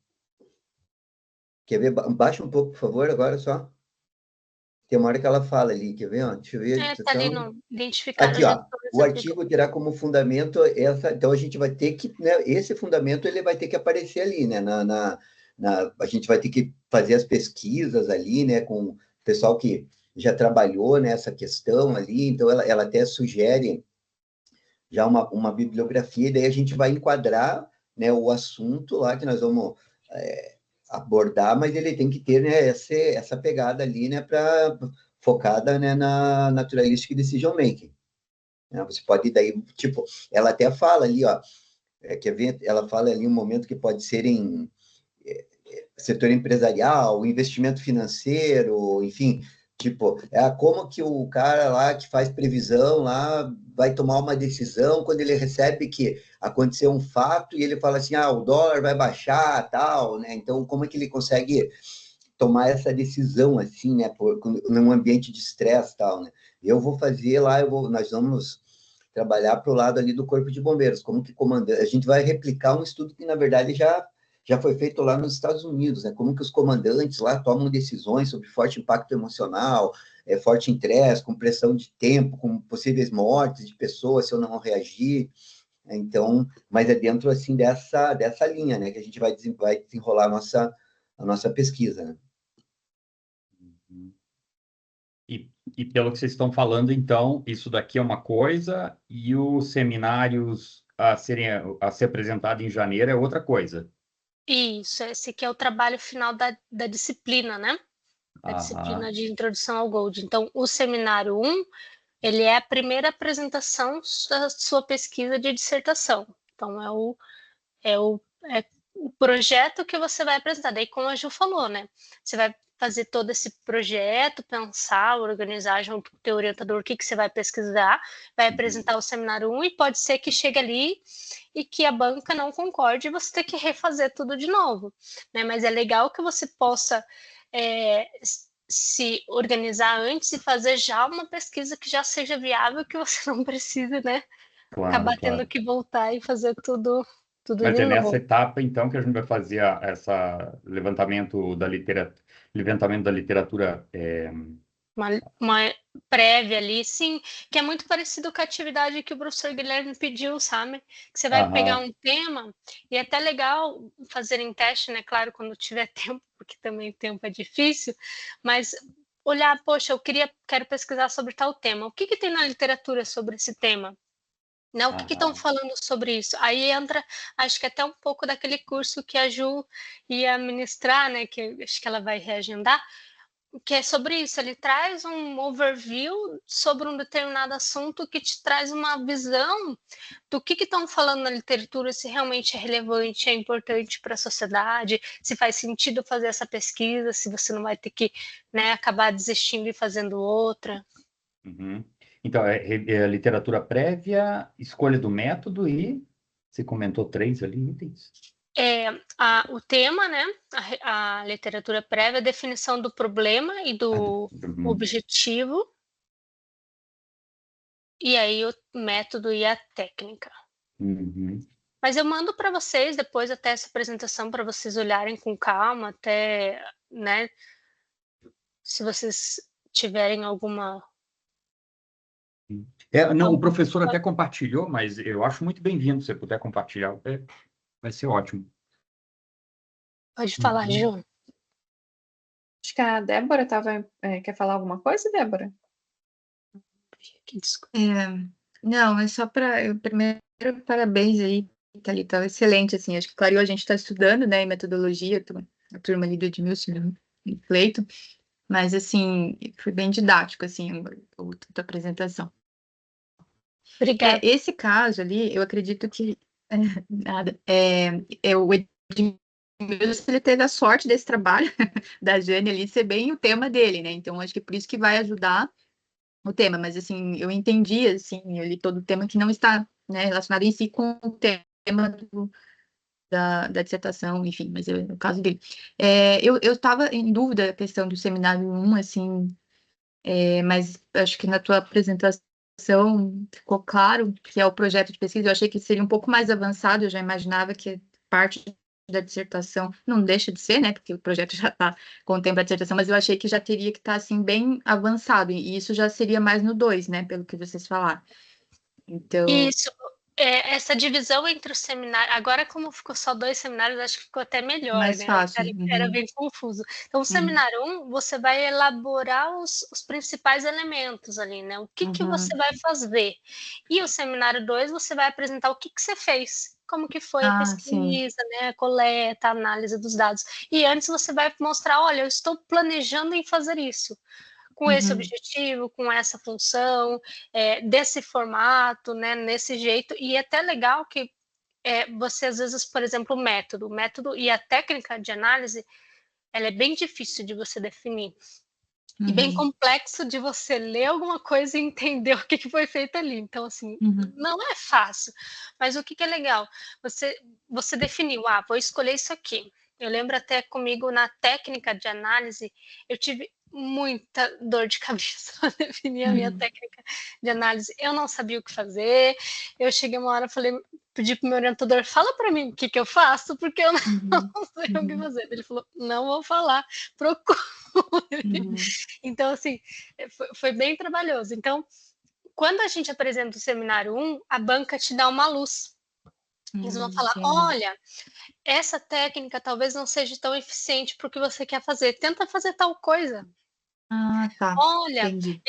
Quer ver? Baixa um pouco, por favor, agora só. Tem uma hora que ela fala ali, quer ver? Ó? Deixa eu ver. Tá ali no identificar Aqui, ó. gestores O artigo terá como fundamento essa. Então a gente vai ter que, né? Esse fundamento ele vai ter que aparecer ali, né? A gente vai ter que fazer as pesquisas ali, né? Com o pessoal que já trabalhou nessa questão ali. Então ela até sugere já uma bibliografia, e daí a gente vai enquadrar, né, o assunto lá que nós vamos abordar, mas ele tem que ter, né, essa pegada ali, né, focada, né, na Naturalistic Decision Making. Né? Você pode daí, tipo, ela até fala ali, ó, quer ver? Ela fala ali um momento que pode ser em setor empresarial, investimento financeiro, enfim, tipo, como que o cara lá que faz previsão lá vai tomar uma decisão quando ele recebe que aconteceu um fato e ele fala assim, o dólar vai baixar, tal, né? Então, como é que ele consegue tomar essa decisão, assim, né, num ambiente de estresse e tal, né? Eu vou fazer lá, nós vamos trabalhar para o lado ali do Corpo de Bombeiros, como que comandante, a gente vai replicar um estudo que, na verdade, já foi feito lá nos Estados Unidos, né? Como que os comandantes lá tomam decisões sobre forte impacto emocional, forte estresse, com pressão de tempo, com possíveis mortes de pessoas se eu não reagir. Então, mas é dentro, assim, dessa linha, né, que a gente vai desenrolar a nossa pesquisa, né? E pelo que vocês estão falando, então, isso daqui é uma coisa e os seminários a ser apresentado em janeiro é outra coisa. Isso, esse aqui é o trabalho final da disciplina, né? Da disciplina de introdução ao Gold. Então, o seminário 1, ele é a primeira apresentação da sua pesquisa de dissertação. Então, é o projeto que você vai apresentar. Daí, como a Ju falou, né? Você vai fazer todo esse projeto, pensar, organizar junto com o teu orientador o que você vai pesquisar, vai apresentar o seminário 1 e pode ser que chegue ali e que a banca não concorde e você ter que refazer tudo de novo, né? Mas é legal que você possa se organizar antes e fazer já uma pesquisa que já seja viável, que você não precise, né? Acabar tendo que voltar e fazer tudo Mas de é nessa novo. etapa, então, que a gente vai fazer essa levantamento da literatura. Uma prévia ali, sim, que é muito parecido com a atividade que o professor Guilherme pediu, sabe? Que você vai pegar um tema, e é até legal fazer em teste, né? Claro, quando tiver tempo, porque também tempo é difícil, mas olhar, poxa, quero pesquisar sobre tal tema. O que tem na literatura sobre esse tema? Né? O que estão falando sobre isso? Aí entra, acho que até um pouco daquele curso que a Ju ia ministrar, né? Que acho que ela vai reagendar, que é sobre isso. Ele traz um overview sobre um determinado assunto que te traz uma visão do que estão falando na literatura, se realmente é relevante, é importante para a sociedade, se faz sentido fazer essa pesquisa, se você não vai ter que, né, acabar desistindo e fazendo outra. Então, é literatura prévia, escolha do método e você comentou 3 ali, itens. O tema, né? A literatura prévia, a definição do problema e do objetivo, e aí o método e a técnica. Mas eu mando para vocês depois até essa apresentação para vocês olharem com calma, até, né? Se vocês tiverem alguma. Não, o professor até compartilhou, mas eu acho muito bem-vindo se você puder compartilhar, vai ser ótimo. Pode falar, Ju. Acho que a Débora quer falar alguma coisa, Débora? Não, é só para... Primeiro, parabéns aí, Thalita, excelente, assim, acho que clareou, a gente está estudando, né, em metodologia, a turma ali do Edmilson e Cleiton, mas, assim, foi bem didático, assim, a tua apresentação. Obrigada. Esse caso ali, eu acredito que... nada. O Edmilson, ele teve a sorte desse trabalho da Jane ali ser bem o tema dele, né? Então, acho que é por isso que vai ajudar o tema. Mas, assim, eu entendi, assim, ali todo o tema que não está, né, relacionado em si com o tema da dissertação, enfim, mas no caso dele. Eu estava em dúvida a questão do seminário 1, assim, mas acho que na tua apresentação ficou claro que é o projeto de pesquisa. Eu achei que seria um pouco mais avançado, eu já imaginava que parte da dissertação não deixa de ser, né, porque o projeto já está contempla a dissertação, mas eu achei que já teria que estar, assim, bem avançado, e isso já seria mais no 2, né, pelo que vocês falaram. Então... Isso, essa divisão entre os seminários, agora como ficou só 2 seminários, acho que ficou até melhor, mais né? fácil. Era bem confuso. Então, o seminário 1, você vai elaborar os principais elementos ali, né? O que você vai fazer. E o seminário 2, você vai apresentar o que você fez, como que foi a pesquisa, né? A coleta, a análise dos dados. E antes você vai mostrar, olha, eu estou planejando em fazer isso, com esse objetivo, com essa função, desse formato, né, nesse jeito. E é até legal que você, às vezes, por exemplo, o método e a técnica de análise, ela é bem difícil de você definir. E bem complexo de você ler alguma coisa e entender o que foi feito ali. Então, assim, não é fácil. Mas o que é legal? Você definiu, vou escolher isso aqui. Eu lembro até comigo na técnica de análise, eu tive muita dor de cabeça para definir a minha técnica de análise. Eu não sabia o que fazer. Eu cheguei uma hora, falei, pedi para o meu orientador, fala para mim o que, que eu faço, porque eu não sei o que fazer. Ele falou, não vou falar, procure. Então, assim, foi bem trabalhoso. Então, quando a gente apresenta o seminário 1, a banca te dá uma luz. Eles vão falar, olha, essa técnica talvez não seja tão eficiente para o que você quer fazer. Tenta fazer tal coisa. Ah, tá. Olha, Entendi.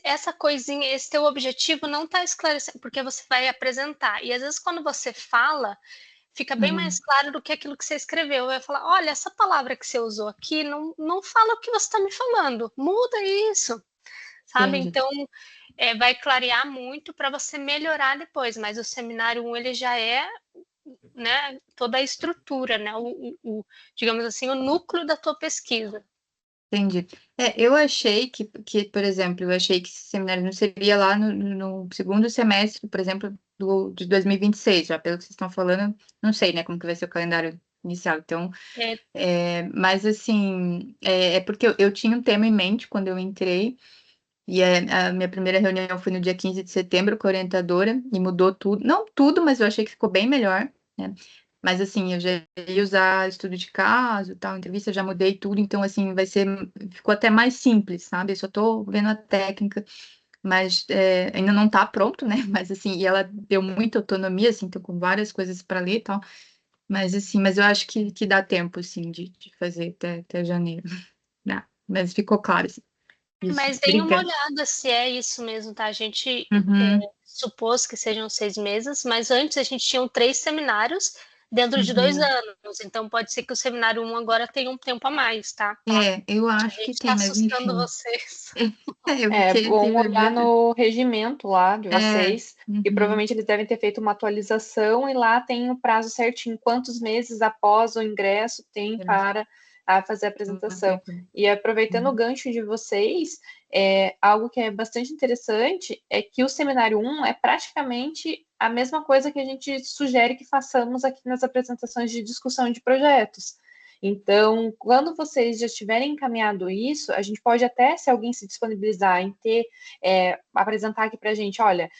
essa coisinha, esse teu objetivo não está esclarecendo, porque você vai apresentar. E às vezes quando você fala, fica bem mais claro do que aquilo que você escreveu. Vai falar, olha, essa palavra que você usou aqui não fala o que você está me falando. Muda isso, sabe? Entendi. Então, vai clarear muito para você melhorar depois. Mas o seminário 1, ele já é, né, toda a estrutura, né, digamos assim, o núcleo da tua pesquisa. Entendi. Eu achei que, por exemplo, eu achei que esse seminário não seria lá no segundo semestre, por exemplo, de 2026, já pelo que vocês estão falando, não sei, né, como que vai ser o calendário inicial, então, mas assim, é porque eu tinha um tema em mente quando eu entrei, e a minha primeira reunião foi no dia 15 de setembro com a orientadora, e mudou tudo, não tudo, mas eu achei que ficou bem melhor, né? Mas assim, eu já ia usar estudo de caso, tal, entrevista, eu já mudei tudo, então assim, ficou até mais simples, sabe? Eu só tô vendo a técnica, mas ainda não tá pronto, né? Mas assim, e ela deu muita autonomia, assim, tô com várias coisas para ler e tal, mas assim, mas eu acho que dá tempo, assim, de fazer até janeiro. Dá. Mas ficou claro, assim. Isso, Mas deem uma obrigada. olhada se é isso mesmo, tá? A gente Uhum, supôs que sejam 6 meses, mas antes a gente tinha 3 seminários dentro de 2 anos. Então pode ser que o seminário 1 agora tenha um tempo a mais, tá? eu A acho que gente tá tem, mas assustando enfim. vocês. Eu É fiquei assim, bom meu olhar Deus. no regimento lá de vocês, e Uhum, provavelmente eles devem ter feito uma atualização, e lá tem o prazo certinho, quantos meses após o ingresso tem para fazer a apresentação. E aproveitando o gancho de vocês, algo que é bastante interessante é que o seminário 1 é praticamente a mesma coisa que a gente sugere que façamos aqui nas apresentações de discussão de projetos. Então, quando vocês já tiverem encaminhado isso, a gente pode até, se alguém se disponibilizar em apresentar aqui para a gente, olha,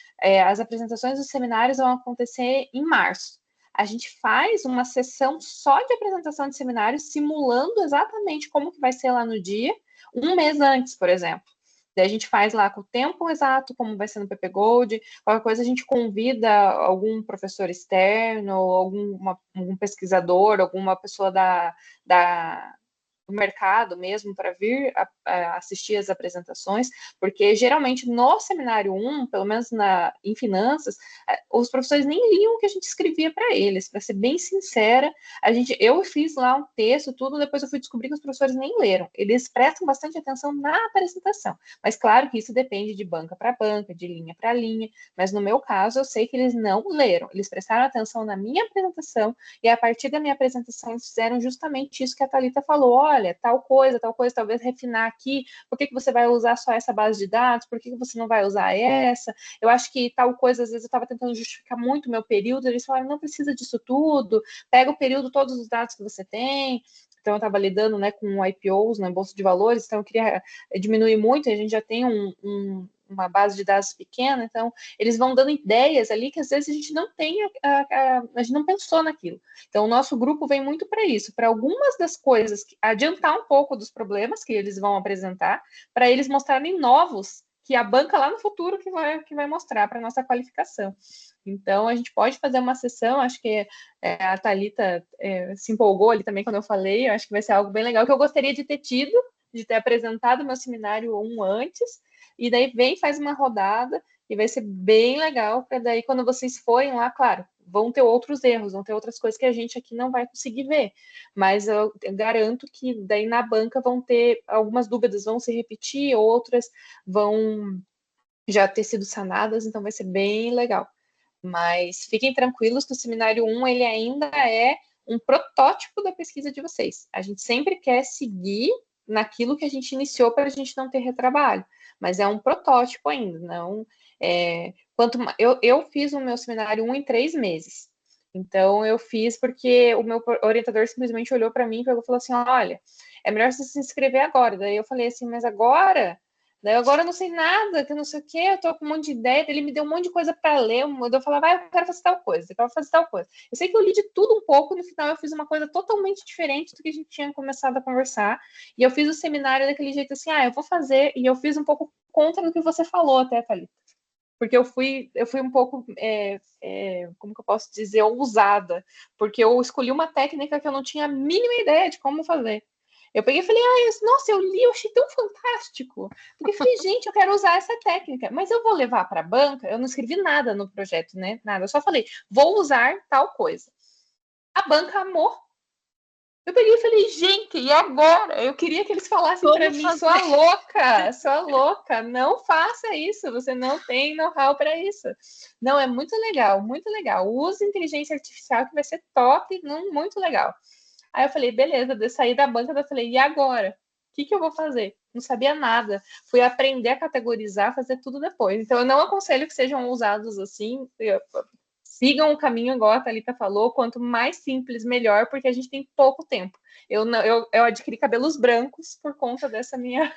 as apresentações dos seminários vão acontecer em março. A gente faz uma sessão só de apresentação de seminários, simulando exatamente como que vai ser lá no dia, um mês antes, por exemplo. Daí a gente faz lá com o tempo exato, como vai ser no PP Gold. Qualquer coisa a gente convida algum professor externo, algum pesquisador, alguma pessoa do mercado mesmo para vir assistir as apresentações, porque geralmente no seminário 1, pelo menos em finanças, os professores nem liam o que a gente escrevia para eles, para ser bem sincera, eu fiz lá um texto, tudo, depois eu fui descobrir que os professores nem leram, eles prestam bastante atenção na apresentação, mas claro que isso depende de banca para banca, de linha para linha, mas no meu caso eu sei que eles não leram, eles prestaram atenção na minha apresentação, e a partir da minha apresentação eles fizeram justamente isso que a Thalita falou, olha, tal coisa, talvez refinar aqui, por que você vai usar só essa base de dados, por que você não vai usar essa, eu acho que tal coisa, às vezes eu estava tentando justificar muito o meu período, eles falaram, não precisa disso tudo, pega o período, todos os dados que você tem, então eu estava lidando, né, com IPOs, né, Bolsa de Valores, então eu queria diminuir muito, a gente já tem uma base de dados pequena, então eles vão dando ideias ali que às vezes a gente não tem, a gente não pensou naquilo. Então o nosso grupo vem muito para isso, para algumas das coisas, adiantar um pouco dos problemas que eles vão apresentar, para eles mostrarem novos, que a banca lá no futuro que vai mostrar para a nossa qualificação. Então, a gente pode fazer uma sessão, acho que a Thalita se empolgou ali também quando eu falei, eu acho que vai ser algo bem legal, que eu gostaria de ter tido, de ter apresentado o meu seminário antes, e daí faz uma rodada, e vai ser bem legal, para daí quando vocês forem lá, claro, vão ter outros erros, vão ter outras coisas que a gente aqui não vai conseguir ver, mas eu garanto que daí na banca vão ter algumas dúvidas, vão se repetir, outras vão já ter sido sanadas, então vai ser bem legal. Mas fiquem tranquilos que o seminário 1, ele ainda é um protótipo da pesquisa de vocês. A gente sempre quer seguir naquilo que a gente iniciou para a gente não ter retrabalho, mas é um protótipo ainda, não eu fiz o meu seminário 1 em 3 meses, Então, eu fiz porque o meu orientador simplesmente olhou para mim e falou assim, olha, é melhor você se inscrever agora. Daí eu falei assim, mas agora? Daí agora eu não sei nada, que não sei o quê, eu tô com um monte de ideia. Ele me deu um monte de coisa para ler, eu falava, eu quero fazer tal coisa, eu quero fazer tal coisa. Eu sei que eu li de tudo um pouco, no final eu fiz uma coisa totalmente diferente do que a gente tinha começado a conversar. E eu fiz o seminário daquele jeito assim, eu vou fazer, e eu fiz um pouco contra do que você falou até, Thalita. Porque eu fui um pouco, como que eu posso dizer, ousada, porque eu escolhi uma técnica que eu não tinha a mínima ideia de como fazer. Eu peguei e falei, nossa, eu li, eu achei tão fantástico. Porque eu falei, gente, eu quero usar essa técnica, mas eu vou levar para a banca, eu não escrevi nada no projeto, né? Nada, eu só falei, vou usar tal coisa. A banca amou. Eu peguei e falei, gente, e agora? Eu queria que eles falassem para mim, sua louca, não faça isso, você não tem know-how para isso. Não, é muito legal, muito legal. Use inteligência artificial que vai ser top, muito legal. Aí eu falei, beleza, eu saí da banca, eu falei, e agora? O que eu vou fazer? Não sabia nada. Fui aprender a categorizar, fazer tudo depois. Então, eu não aconselho que sejam usados assim. Sigam o caminho, igual a Thalita falou, quanto mais simples, melhor, porque a gente tem pouco tempo. Eu adquiri cabelos brancos por conta dessa minha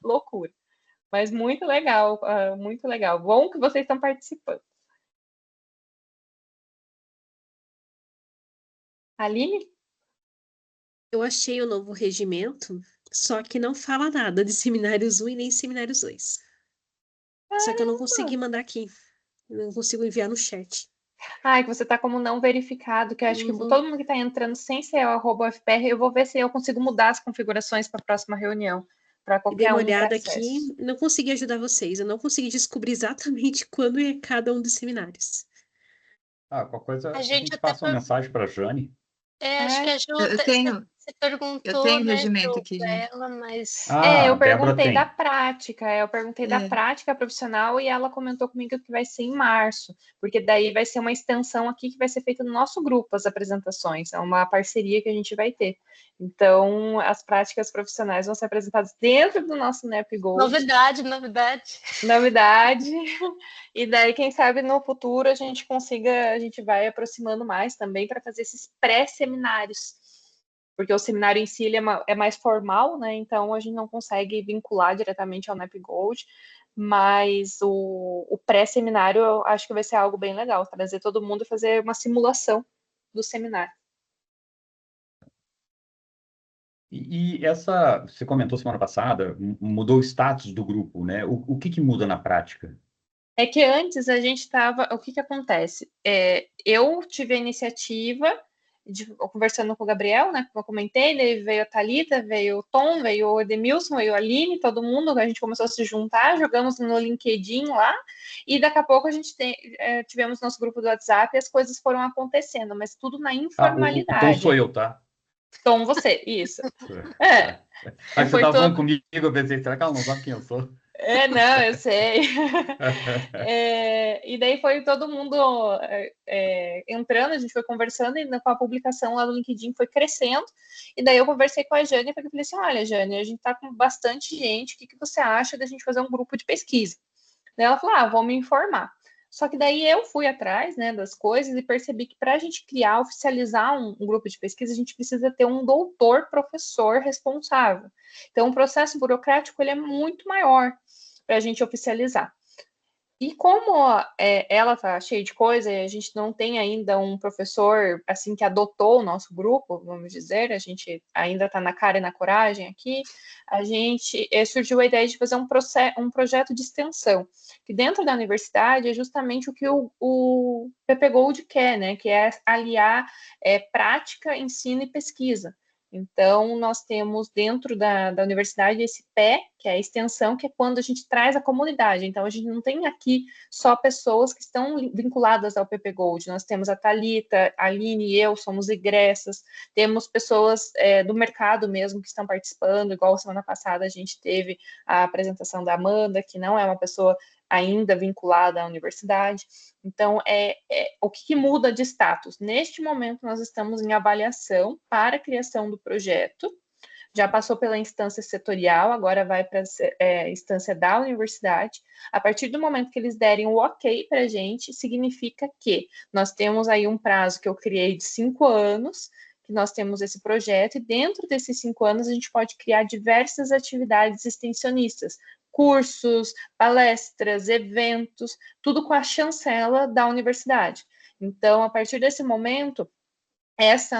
loucura. Mas muito legal, muito legal. Bom que vocês estão participando. Aline? Eu achei o novo regimento, só que não fala nada de seminários 1 e nem seminários 2. Só que eu não consegui mandar aqui. Eu não consigo enviar no chat. Que você está como não verificado, que eu acho que todo mundo que está entrando sem ser o @FPR, eu vou ver se eu consigo mudar as configurações para a próxima reunião, para qualquer Dei uma um ter olhada acesso. aqui, não consegui ajudar vocês. Eu não consegui descobrir exatamente quando é cada um dos seminários. Qualquer coisa, A a gente gente até passa uma mensagem para a Jane. acho que a Ju, você perguntou, tenho né, regimento aqui, pra gente. ela, mas... Eu A Débora perguntei da tem. prática, da prática profissional e ela comentou comigo que vai ser em março, porque daí vai ser uma extensão aqui que vai ser feita no nosso grupo, as apresentações, é uma parceria que a gente vai ter. Então, as práticas profissionais vão ser apresentadas dentro do nosso NEP Gold. Novidade. E daí, quem sabe, no futuro a gente vai aproximando mais também para fazer esses pré-seminários. Porque o seminário em si ele é mais formal, né? Então a gente não consegue vincular diretamente ao NEP Gold, mas o pré-seminário eu acho que vai ser algo bem legal, trazer todo mundo e fazer uma simulação do seminário. E você comentou semana passada, mudou o status do grupo, né? O que muda na prática? É que antes a gente estava. O que acontece? Eu tive a iniciativa conversando com o Gabriel, né? Como eu comentei, daí veio a Thalita, veio o Tom, veio o Edemilson, veio a Aline, todo mundo, a gente começou a se juntar, jogamos no LinkedIn lá, e daqui a pouco a gente tivemos nosso grupo do WhatsApp e as coisas foram acontecendo, mas tudo na informalidade. O Tom sou eu, tá? Tom, você, isso. Aí você estava falando comigo, eu pensei, será que ela não sabe quem eu sou? Não, eu sei. E daí foi todo mundo entrando, a gente foi conversando e com a publicação lá no LinkedIn foi crescendo. E daí eu conversei com a Jane e falei assim, olha, Jane, a gente está com bastante gente, o que você acha da gente fazer um grupo de pesquisa? Daí ela falou, vou me informar. Só que daí eu fui atrás, né, das coisas e percebi que para a gente oficializar um grupo de pesquisa, a gente precisa ter um doutor, professor responsável. Então, o processo burocrático ele é muito maior para a gente oficializar. E como ela está cheia de coisa e a gente não tem ainda um professor assim que adotou o nosso grupo, vamos dizer, a gente ainda está na cara e na coragem aqui, a gente surgiu a ideia de fazer um projeto de extensão, que dentro da universidade é justamente o que o PP Gold quer, né? Que é aliar prática, ensino e pesquisa. Então, nós temos dentro da universidade esse pé, que é a extensão, que é quando a gente traz a comunidade. Então, a gente não tem aqui só pessoas que estão vinculadas ao PP Gold. Nós temos a Thalita, a Aline e eu, somos egressas. Temos pessoas do mercado mesmo que estão participando, igual semana passada a gente teve a apresentação da Amanda, que não é uma pessoa ainda vinculada à universidade. Então, o que muda de status? Neste momento, nós estamos em avaliação para a criação do projeto, já passou pela instância setorial, agora vai para a instância da universidade. A partir do momento que eles derem o ok para a gente, significa que nós temos aí um prazo que eu criei de 5 anos, que nós temos esse projeto, e dentro desses 5 anos a gente pode criar diversas atividades extensionistas, cursos, palestras, eventos, tudo com a chancela da universidade. Então, a partir desse momento, as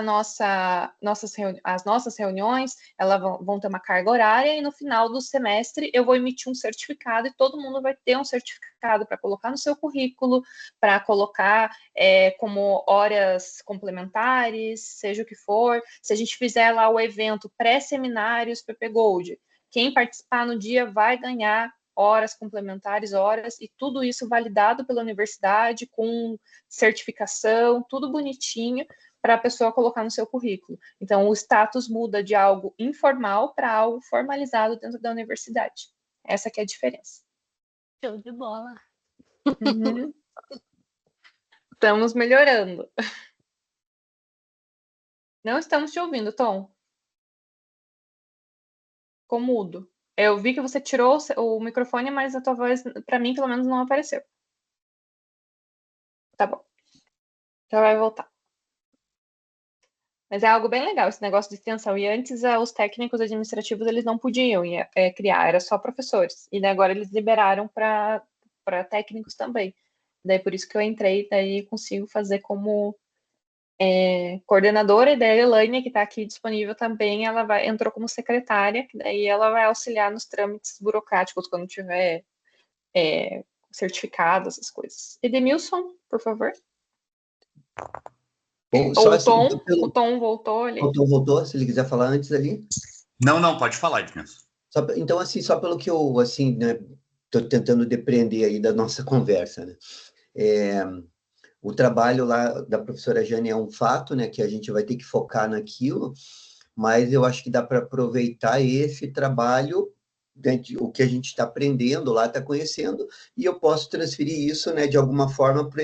nossas reuniões, elas vão ter uma carga horária, e no final do semestre eu vou emitir um certificado, e todo mundo vai ter um certificado para colocar no seu currículo, para colocar como horas complementares, seja o que for. Se a gente fizer lá o evento pré-seminários PP Gold, quem participar no dia vai ganhar horas complementares, e tudo isso validado pela universidade, com certificação, tudo bonitinho, para a pessoa colocar no seu currículo. Então, o status muda de algo informal para algo formalizado dentro da universidade. Essa que é a diferença. Show de bola. Uhum. Estamos melhorando. Não estamos te ouvindo, Tom. Ficou mudo. Eu vi que você tirou o microfone, mas a tua voz, para mim, pelo menos, não apareceu. Tá bom. Já vai voltar. Mas é algo bem legal esse negócio de extensão. E antes, os técnicos administrativos, eles não podiam criar, era só professores. E daí agora eles liberaram para técnicos também. Daí por isso que eu entrei, daí consigo fazer como coordenadora. E daí a Elaine, que está aqui disponível também, ela entrou como secretária, que daí ela vai auxiliar nos trâmites burocráticos quando tiver certificado, essas coisas. Edemilson, por favor. Bom, Ou o Tom voltou ali. O Tom voltou, se ele quiser falar antes ali. Não, pode falar, Edmilson. Então, assim, só pelo que eu, assim, né, estou tentando depreender aí da nossa conversa, né? O trabalho lá da professora Jane é um fato, né, que a gente vai ter que focar naquilo, mas eu acho que dá para aproveitar esse trabalho, né, o que a gente está aprendendo lá, está conhecendo, e eu posso transferir isso, né, de alguma forma para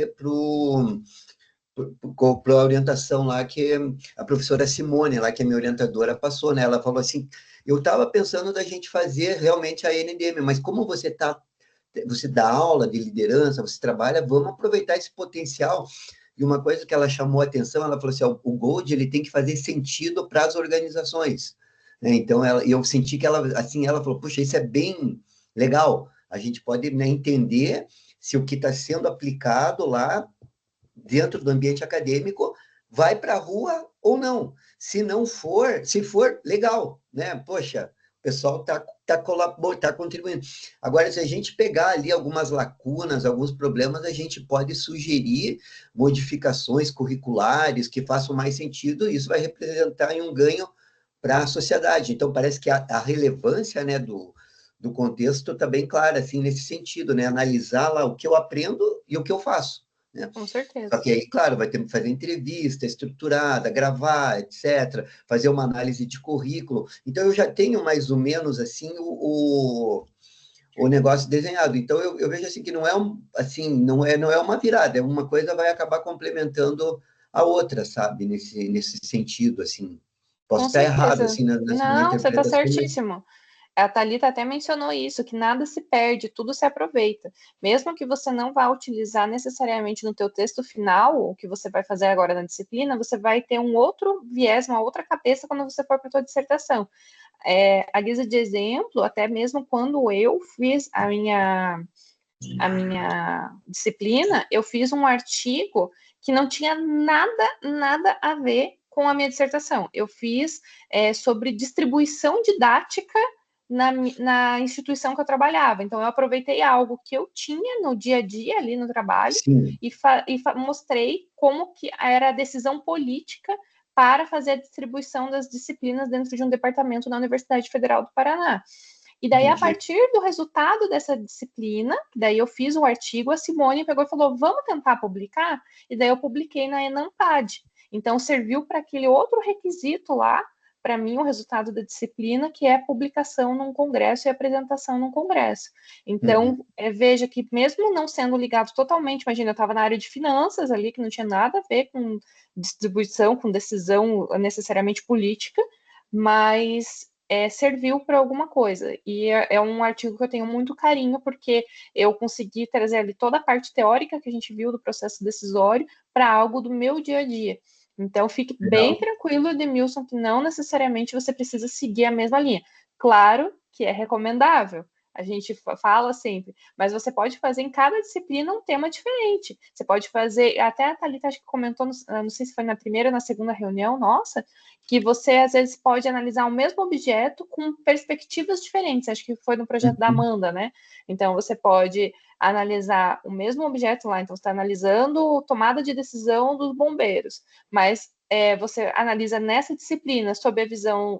a orientação lá que a professora Simone, lá que é minha orientadora, passou, né? Ela falou assim, eu estava pensando da gente fazer realmente a NDM, mas como você dá aula de liderança, você trabalha, vamos aproveitar esse potencial. E uma coisa que ela chamou a atenção, ela falou assim, o Gold, ele tem que fazer sentido para as organizações. Então, eu senti que ela falou, puxa, isso é bem legal, a gente pode, né, entender se o que está sendo aplicado lá dentro do ambiente acadêmico vai para a rua ou não. Se for, legal, né? Poxa, o pessoal tá contribuindo. Agora, se a gente pegar ali algumas lacunas, alguns problemas, a gente pode sugerir modificações curriculares que façam mais sentido, e isso vai representar um ganho para a sociedade. Então, parece que a relevância, né, do contexto está bem clara, assim, nesse sentido, né? Analisar lá o que eu aprendo e o que eu faço. Né? Com certeza. Só que aí, claro, vai ter que fazer entrevista estruturada, gravar, etc., fazer uma análise de currículo. Então, eu já tenho mais ou menos assim o negócio desenhado. Então, eu vejo assim que não é uma virada, uma coisa vai acabar complementando a outra, sabe? Nesse sentido, assim. Posso estar errado assim, na minha Não, você está interpretação, certíssimo. A Thalita até mencionou isso, que nada se perde, tudo se aproveita. Mesmo que você não vá utilizar necessariamente no teu texto final, o que você vai fazer agora na disciplina, você vai ter um outro viés, uma outra cabeça quando você for para a tua dissertação. A guisa de exemplo, até mesmo quando eu fiz a minha disciplina, eu fiz um artigo que não tinha nada a ver com a minha dissertação. Eu fiz sobre distribuição didática na instituição que eu trabalhava. Então, eu aproveitei algo que eu tinha no dia a dia ali no trabalho e mostrei como que era a decisão política para fazer a distribuição das disciplinas dentro de um departamento na Universidade Federal do Paraná. E daí, a partir do resultado dessa disciplina, daí eu fiz o artigo, a Simone pegou e falou, vamos tentar publicar? E daí eu publiquei na ENAMPAD. Então, serviu para aquele outro requisito lá, para mim, o resultado da disciplina, que é a publicação num congresso e apresentação num congresso. Então, veja que mesmo não sendo ligado totalmente, imagina, eu estava na área de finanças ali, que não tinha nada a ver com distribuição, com decisão necessariamente política, mas serviu para alguma coisa. E é um artigo que eu tenho muito carinho, porque eu consegui trazer ali toda a parte teórica que a gente viu do processo decisório para algo do meu dia a dia. Então, fique bem tranquilo, Edmilson, que não necessariamente você precisa seguir a mesma linha. Claro que é recomendável, a gente fala sempre, mas você pode fazer em cada disciplina um tema diferente. Você pode fazer, até a Thalita acho que comentou, não sei se foi na primeira ou na segunda reunião, nossa, que você às vezes pode analisar o mesmo objeto com perspectivas diferentes. Acho que foi no projeto da Amanda, né? Então, você pode analisar o mesmo objeto lá, então você está analisando tomada de decisão dos bombeiros, mas você analisa nessa disciplina sob a visão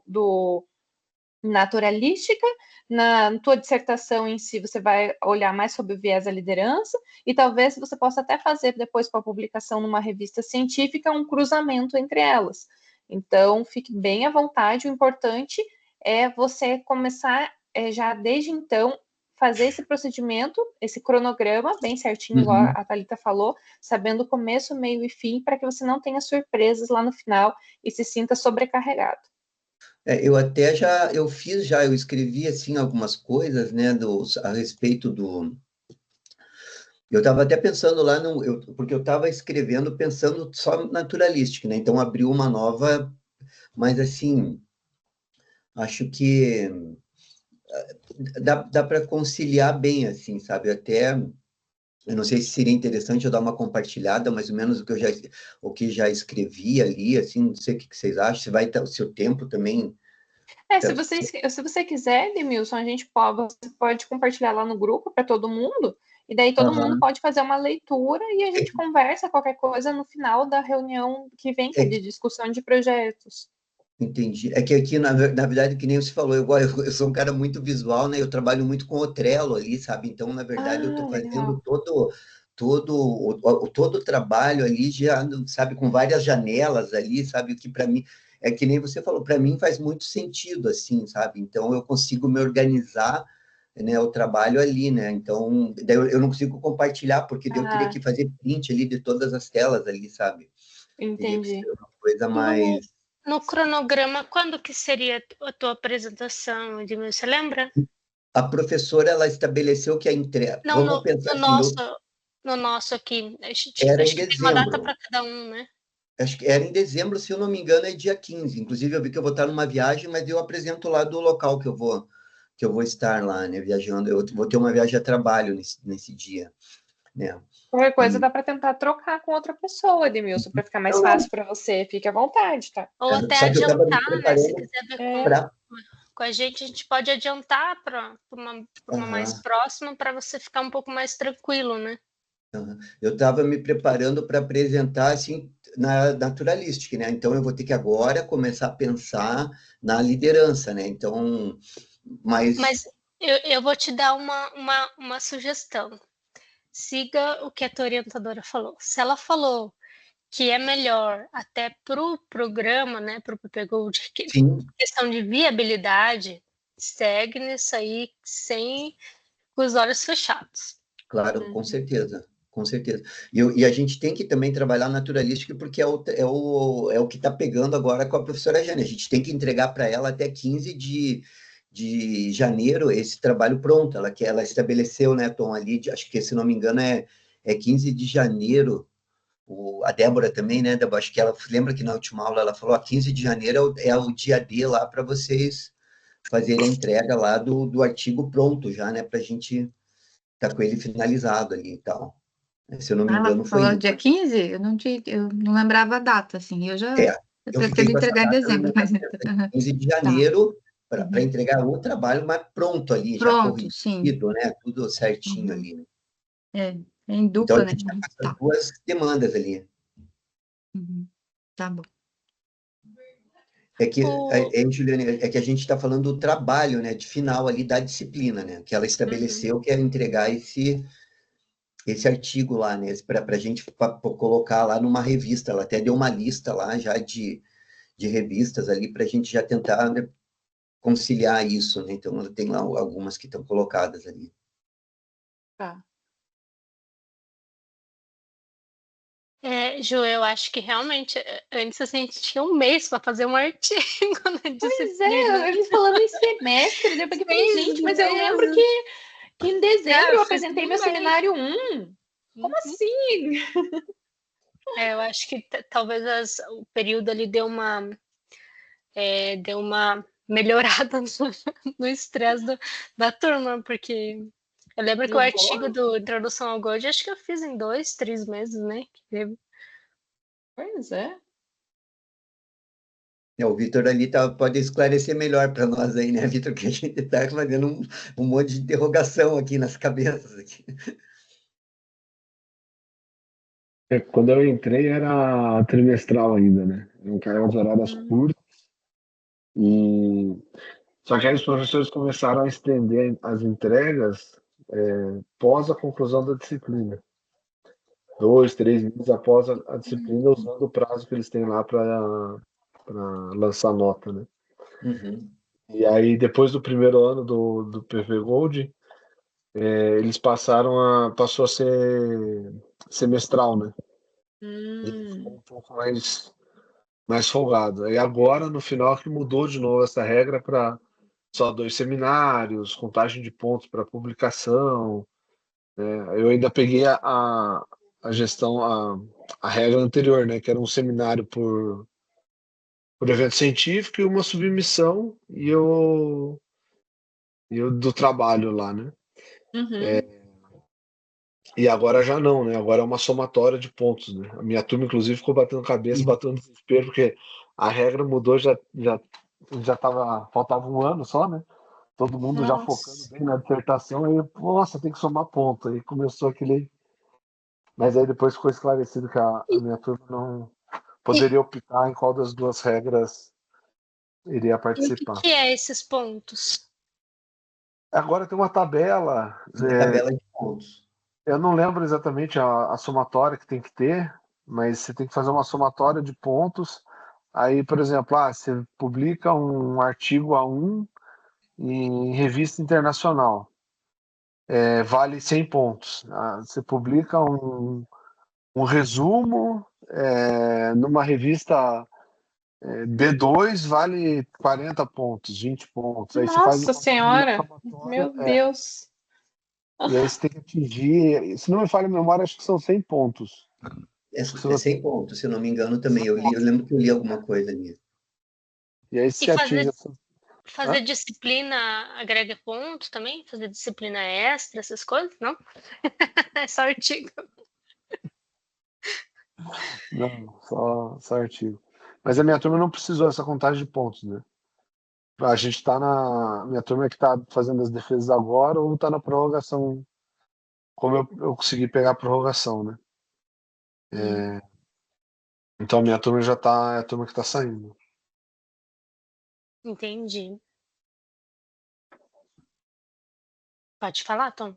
naturalística, na tua dissertação em si você vai olhar mais sobre o viés da liderança, e talvez você possa até fazer depois para a publicação numa revista científica um cruzamento entre elas. Então, fique bem à vontade, o importante é você começar já desde então fazer esse procedimento, esse cronograma bem certinho, igual a Thalita falou, sabendo o começo, meio e fim, para que você não tenha surpresas lá no final e se sinta sobrecarregado. Eu escrevi, assim, algumas coisas, né, a respeito do... Eu estava até pensando lá, porque eu estava escrevendo pensando só naturalística, né, então abriu uma nova, mas, assim, acho que dá para conciliar bem, assim, sabe, eu não sei se seria interessante eu dar uma compartilhada, mais ou menos o que já escrevi ali, assim, não sei o que vocês acham, se vai estar o seu tempo também... Se você quiser, Edmilson, você pode compartilhar lá no grupo para todo mundo, e daí todo mundo pode fazer uma leitura e a gente conversa qualquer coisa no final da reunião que vem, que é de discussão de projetos. Entendi. É que aqui, na verdade, que nem você falou, eu sou um cara muito visual, né? Eu trabalho muito com o Trello ali, sabe? Então, na verdade, eu estou fazendo Legal. todo o trabalho ali, já, sabe, com várias janelas ali, sabe? O que para mim, é que nem você falou, para mim faz muito sentido, assim, sabe? Então, eu consigo me organizar, né, o trabalho ali, né? Então, daí eu não consigo compartilhar, porque daí eu teria que fazer print ali de todas as telas ali, sabe? Teria que Entendi. ser uma coisa mais... No cronograma, quando que seria a tua apresentação, Edmilson? Você lembra? A professora, ela estabeleceu que a entrega... Não, Vamos pensar assim, no nosso aqui. Acho era em que tem uma data dezembro. para cada um, né? Acho que era em dezembro, se eu não me engano, é dia 15. Inclusive, eu vi que eu vou estar numa viagem, mas eu apresento lá do local que eu vou estar lá, né, viajando. Eu vou ter uma viagem a trabalho nesse dia, né? Qualquer coisa dá para tentar trocar com outra pessoa, Edmilson, para ficar mais fácil para você. Fique à vontade, tá? Ou até Só que eu estava me adiantar, né? Se preparando quiser ver para... com a gente pode adiantar para uma mais próxima, para você ficar um pouco mais tranquilo, né? Eu estava me preparando para apresentar, assim, na naturalística, né? Então, eu vou ter que agora começar a pensar na liderança, né? Então, Mas eu vou te dar uma sugestão. Siga o que a tua orientadora falou. Se ela falou que é melhor até para o programa, né, para o PP Gold, questão de viabilidade, segue nisso aí sem com os olhos fechados. Claro, com certeza, com certeza. E a gente tem que também trabalhar naturalística, porque é o que está pegando agora com a professora Jane. A gente tem que entregar para ela até 15 de janeiro esse trabalho pronto. Ela estabeleceu, né, Tom, ali, acho que, se não me engano, é 15 de janeiro. A Débora também, né, Débora? Acho que ela lembra que na última aula ela falou: 15 de janeiro é o dia D lá para vocês fazerem a entrega lá do artigo pronto já, né, para a gente tá com ele finalizado ali e tal. Se eu não me engano, foi falou isso. dia 15? Eu não lembrava a data, assim. Eu Eu fiquei pretendo com essa entregar em data dezembro. Mas... 15 de Tá. janeiro para entregar o trabalho, mas pronto ali, já Pronto, sim. corrigido, né? Tudo certinho ali. Né? É em Então, a dupla, né? gente tá com essas Tá. duas demandas ali. Tá bom. Juliane, é que a gente está falando do trabalho, né, de final ali da disciplina, né, que ela estabeleceu, que é entregar esse artigo lá, né, para a gente colocar lá numa revista. Ela até deu uma lista lá já de revistas ali para a gente já tentar, né, conciliar isso, né? Então, tem lá algumas que estão colocadas ali. Tá. Ju, eu acho que realmente antes assim, a gente tinha um mês para fazer um artigo na Pois disciplina. ele falando em semestre, daí eu peguei e falei, 6 gente, mas eu lembro meses. que em dezembro É, eu fiz apresentei tudo meu um mês. seminário 1. Como assim? Eu acho que talvez o período ali deu uma melhorada no estresse da turma, porque eu lembro que o artigo do Introdução ao Gold, acho que eu fiz em 2, 3 meses, né? Pois é. O Vitor ali pode esclarecer melhor para nós aí, né, Vitor, que a gente está fazendo um monte de interrogação aqui nas cabeças. Aqui. Quando eu entrei era trimestral ainda, né? Eram cargas horárias curtas. Só que aí os professores começaram a estender as entregas pós a conclusão da disciplina. 2, 3 meses após a disciplina, usando o prazo que eles têm lá para lançar nota, né? Uhum. E aí, depois do primeiro ano do PV Gold, eles passou a ser semestral, né? E ficou um pouco mais folgado. Aí agora, no final, que mudou de novo essa regra para só 2 seminários, contagem de pontos para publicação. Eu ainda peguei a gestão, a regra anterior, né? Que era um seminário por evento científico e uma submissão e o do trabalho lá, né? E agora já não, né? Agora é uma somatória de pontos, né? A minha turma, inclusive, ficou batendo cabeça, batendo desespero, porque a regra mudou, faltava um ano só, né? Todo mundo já focando bem na dissertação, aí, nossa, tem que somar ponto. Aí começou aquele. Mas aí depois ficou esclarecido que a minha turma não poderia optar em qual das duas regras iria E o participar. que é esses pontos? Agora tem uma tabela. Uma tabela de pontos. Eu não lembro exatamente a somatória que tem que ter, mas você tem que fazer uma somatória de pontos. Aí, por exemplo, você publica um artigo A1 em revista internacional. Vale 100 pontos. Você publica um resumo numa revista B2, vale 40 pontos, 20 pontos. Aí você faz Nossa Senhora! Meu Deus! E aí você tem que atingir, se não me falha a memória, acho que são 100 pontos. É 100 pontos, se eu não me engano também. Eu lembro que eu li alguma coisa ali. E aí se atinge fazer disciplina agrega pontos também? Fazer disciplina extra, essas coisas? Não? É só artigo. Não, só artigo. Mas a minha turma não precisou dessa contagem de pontos, né? A gente tá minha turma é que tá fazendo as defesas agora ou tá na prorrogação, como eu consegui pegar a prorrogação, né? Então a minha turma já tá, é a turma que tá saindo. Entendi. Pode falar, Tom?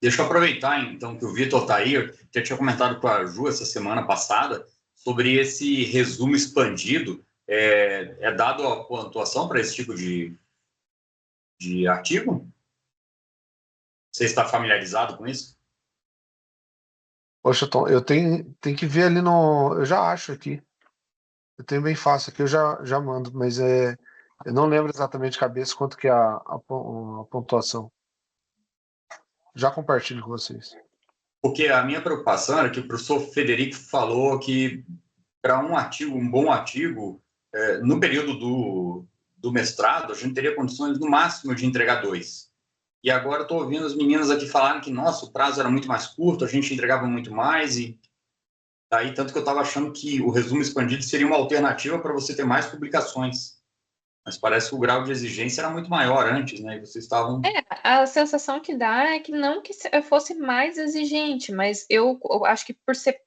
Deixa eu aproveitar, então, que o Vitor está aí. Eu já tinha comentado com a Ju essa semana passada sobre esse resumo expandido. É dado a pontuação para esse tipo de artigo? Você está familiarizado com isso? Poxa, Tom, eu tenho que ver ali no. Eu já acho aqui. Eu tenho bem fácil aqui, eu já mando, mas eu não lembro exatamente de cabeça quanto que é a pontuação. Já compartilho com vocês. Porque a minha preocupação era que o professor Federico falou que para um artigo, um bom artigo, no período do mestrado, a gente teria condições no máximo de entregar 2. E agora estou ouvindo as meninas aqui falarem que, nossa, o prazo era muito mais curto, a gente entregava muito mais, e daí tanto que eu estava achando que o resumo expandido seria uma alternativa para você ter mais publicações. Mas parece que o grau de exigência era muito maior antes, né? E vocês estavam... A sensação que dá é que não que fosse mais exigente, mas eu acho que por ser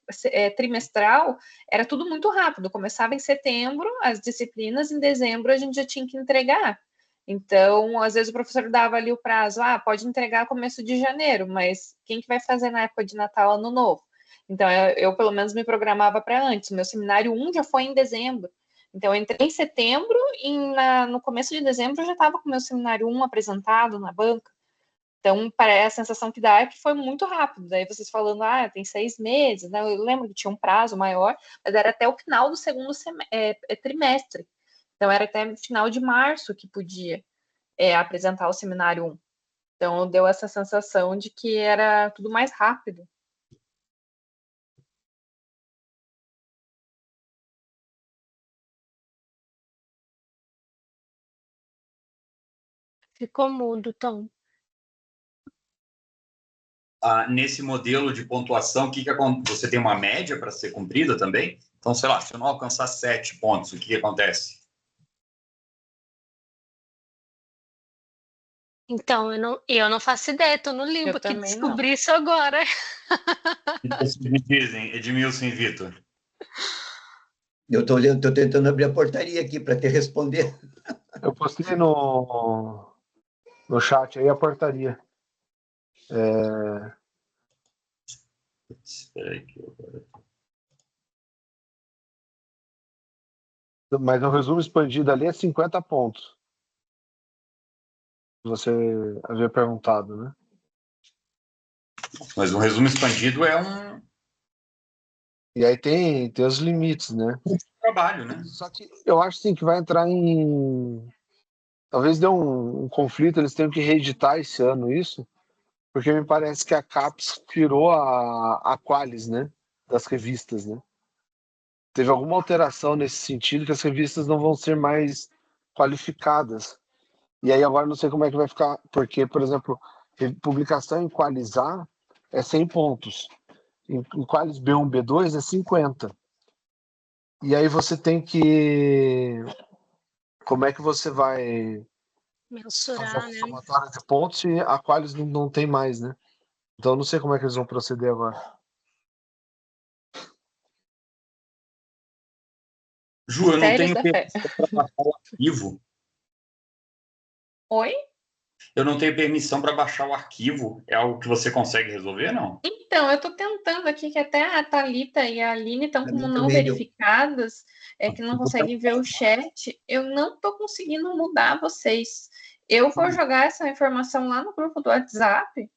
trimestral, era tudo muito rápido. Começava em setembro, as disciplinas, em dezembro a gente já tinha que entregar. Então, às vezes o professor dava ali o prazo, pode entregar começo de janeiro, mas quem que vai fazer na época de Natal, Ano Novo? Então, eu pelo menos me programava para antes. O meu seminário 1 já foi em dezembro. Então, eu entrei em setembro e no começo de dezembro eu já estava com o meu seminário 1 apresentado na banca. Então, a sensação que dá é que foi muito rápido. Daí vocês falando, tem 6 meses, né? Eu lembro que tinha um prazo maior, mas era até o final do segundo trimestre. Então, era até final de março que podia apresentar o seminário 1. Então, deu essa sensação de que era tudo mais rápido. Ficou mudo, Tom. Nesse modelo de pontuação, o que acontece? Você tem uma média para ser cumprida também? Então, sei lá, se eu não alcançar 7 pontos, o que acontece? Então, eu não faço ideia, estou no limbo aqui, descobri isso agora. O que vocês me dizem, Edmilson e Vitor? Eu estou tentando abrir a portaria aqui para te responder. Eu postei no chat aí a portaria. Espera aí que eu... Mas o resumo expandido ali é 50 pontos. Você havia perguntado, né? Mas o resumo expandido é um E aí tem os limites, né? trabalho, né? Só que eu acho sim que vai entrar em... Talvez dê um conflito, eles tenham que reeditar esse ano isso, porque me parece que a CAPES tirou a Qualis, né? Das revistas, né? Teve alguma alteração nesse sentido que as revistas não vão ser mais qualificadas. E aí agora não sei como é que vai ficar, porque, por exemplo, publicação em Qualis A é 100 pontos. Em Qualis B1, B2 é 50. E aí você tem que... Como é que você vai fazer Mensurar, a né? somatória de pontos se a Qualis não tem mais, né? Então eu não sei como é que eles vão proceder agora. Ju, eu não Mistérios tenho da fé. permissão para baixar o arquivo. Oi? Eu não tenho permissão para baixar o arquivo. É algo que você consegue resolver, não? Então, eu estou tentando aqui, que até a Thalita e a Aline estão Pra como mim não também deu. verificadas, que não conseguem ver o chat. Eu não estou conseguindo mudar vocês. Eu vou jogar essa informação lá no grupo do WhatsApp.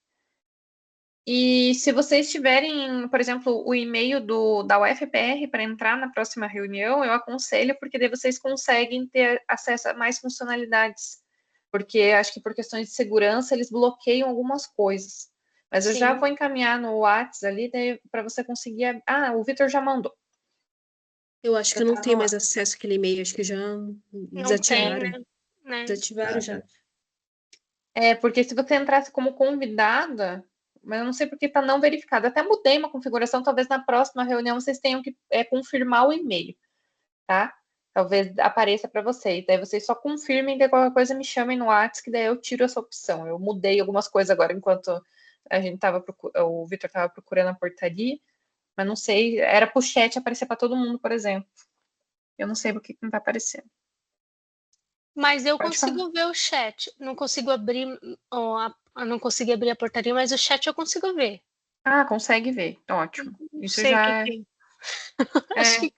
E se vocês tiverem, por exemplo, o e-mail da UFPR para entrar na próxima reunião, eu aconselho, porque daí vocês conseguem ter acesso a mais funcionalidades. Porque acho que por questões de segurança eles bloqueiam algumas coisas. Mas eu já Sim. vou encaminhar no WhatsApp ali para você conseguir. O Vitor já mandou. Eu acho que eu não tá tenho no mais ar. acesso àquele e-mail, acho que já Não tem, desativaram. né? Desativaram já. Porque se você entrasse como convidada, mas eu não sei porque está não verificado. Até mudei uma configuração, talvez na próxima reunião vocês tenham que confirmar o e-mail, tá? Talvez apareça para vocês. Daí vocês só confirmem, daí qualquer coisa me chamem no WhatsApp, que daí eu tiro essa opção. Eu mudei algumas coisas agora enquanto o Vitor estava procurando a portaria, mas não sei, era pro chat aparecer para todo mundo, por exemplo. Eu não sei por que não está aparecendo. Mas eu Pode consigo falar. ver o chat. Não consigo abrir, não consegui abrir a portaria, mas o chat eu consigo ver. Consegue ver. Ótimo. Não Isso sei o já que. Acho que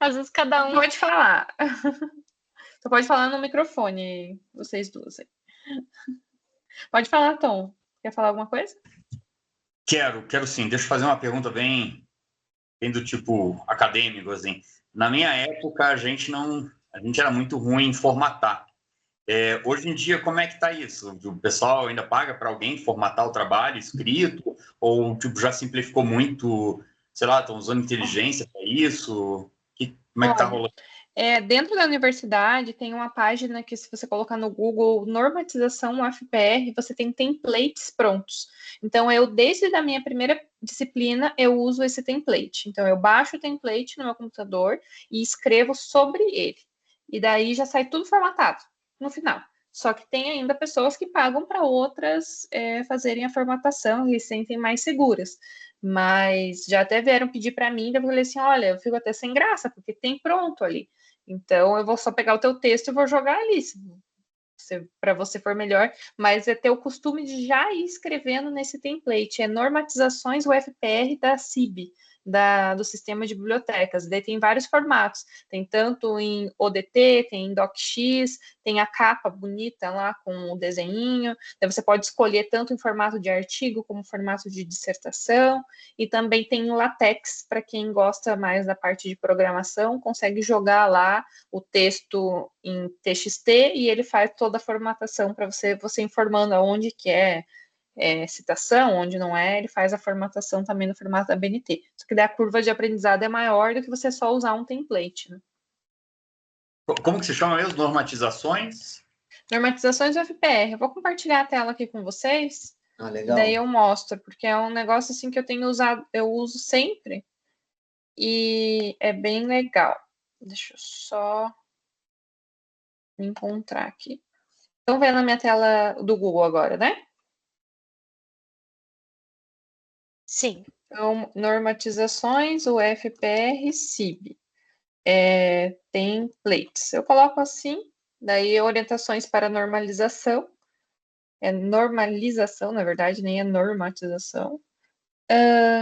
às vezes cada um. Pode falar. Você pode falar no microfone, vocês duas. Pode falar, Tom. Quer falar alguma coisa? Quero sim. Deixa eu fazer uma pergunta bem do tipo acadêmico, assim. Na minha época, a gente era muito ruim em formatar. Hoje em dia, como é que está isso? O pessoal ainda paga para alguém formatar o trabalho escrito? Ou já simplificou muito? Sei lá, estão usando inteligência para isso? Como é que está rolando? Dentro da universidade tem uma página que, se você colocar no Google normatização UFPR, você tem templates prontos. Então, desde a minha primeira disciplina, eu uso esse template. Então, eu baixo o template no meu computador e escrevo sobre ele. E daí já sai tudo formatado no final. Só que tem ainda pessoas que pagam para outras fazerem a formatação e se sentem mais seguras. Mas já até vieram pedir para mim, eu falei assim, olha, eu fico até sem graça, porque tem pronto ali. Então, eu vou só pegar o teu texto e vou jogar ali, se para você for melhor, mas ter o costume de já ir escrevendo nesse template. Normatizações UFPR da CIB. do sistema de bibliotecas. Daí tem vários formatos, tem tanto em ODT, tem em DocX, tem a capa bonita lá com o desenhinho, daí você pode escolher tanto em formato de artigo como formato de dissertação, e também tem o LaTeX, para quem gosta mais da parte de programação, consegue jogar lá o texto em TXT e ele faz toda a formatação para você informando aonde que é citação, onde não é, ele faz a formatação também no formato da BNT. Só que daí a curva de aprendizado é maior do que você só usar um template, né? Como que se chama mesmo? Normatizações? Normatizações do FPR. Eu vou compartilhar a tela aqui com vocês. Legal. Daí eu mostro, porque é um negócio assim que eu tenho usado, eu uso sempre e é bem legal. Deixa eu só me encontrar aqui. Estão vendo a minha tela do Google agora, né? Sim. Então, normatizações, o FPR, CIB. Templates. Eu coloco assim, daí orientações para normalização. É normalização, na verdade, nem é normatização.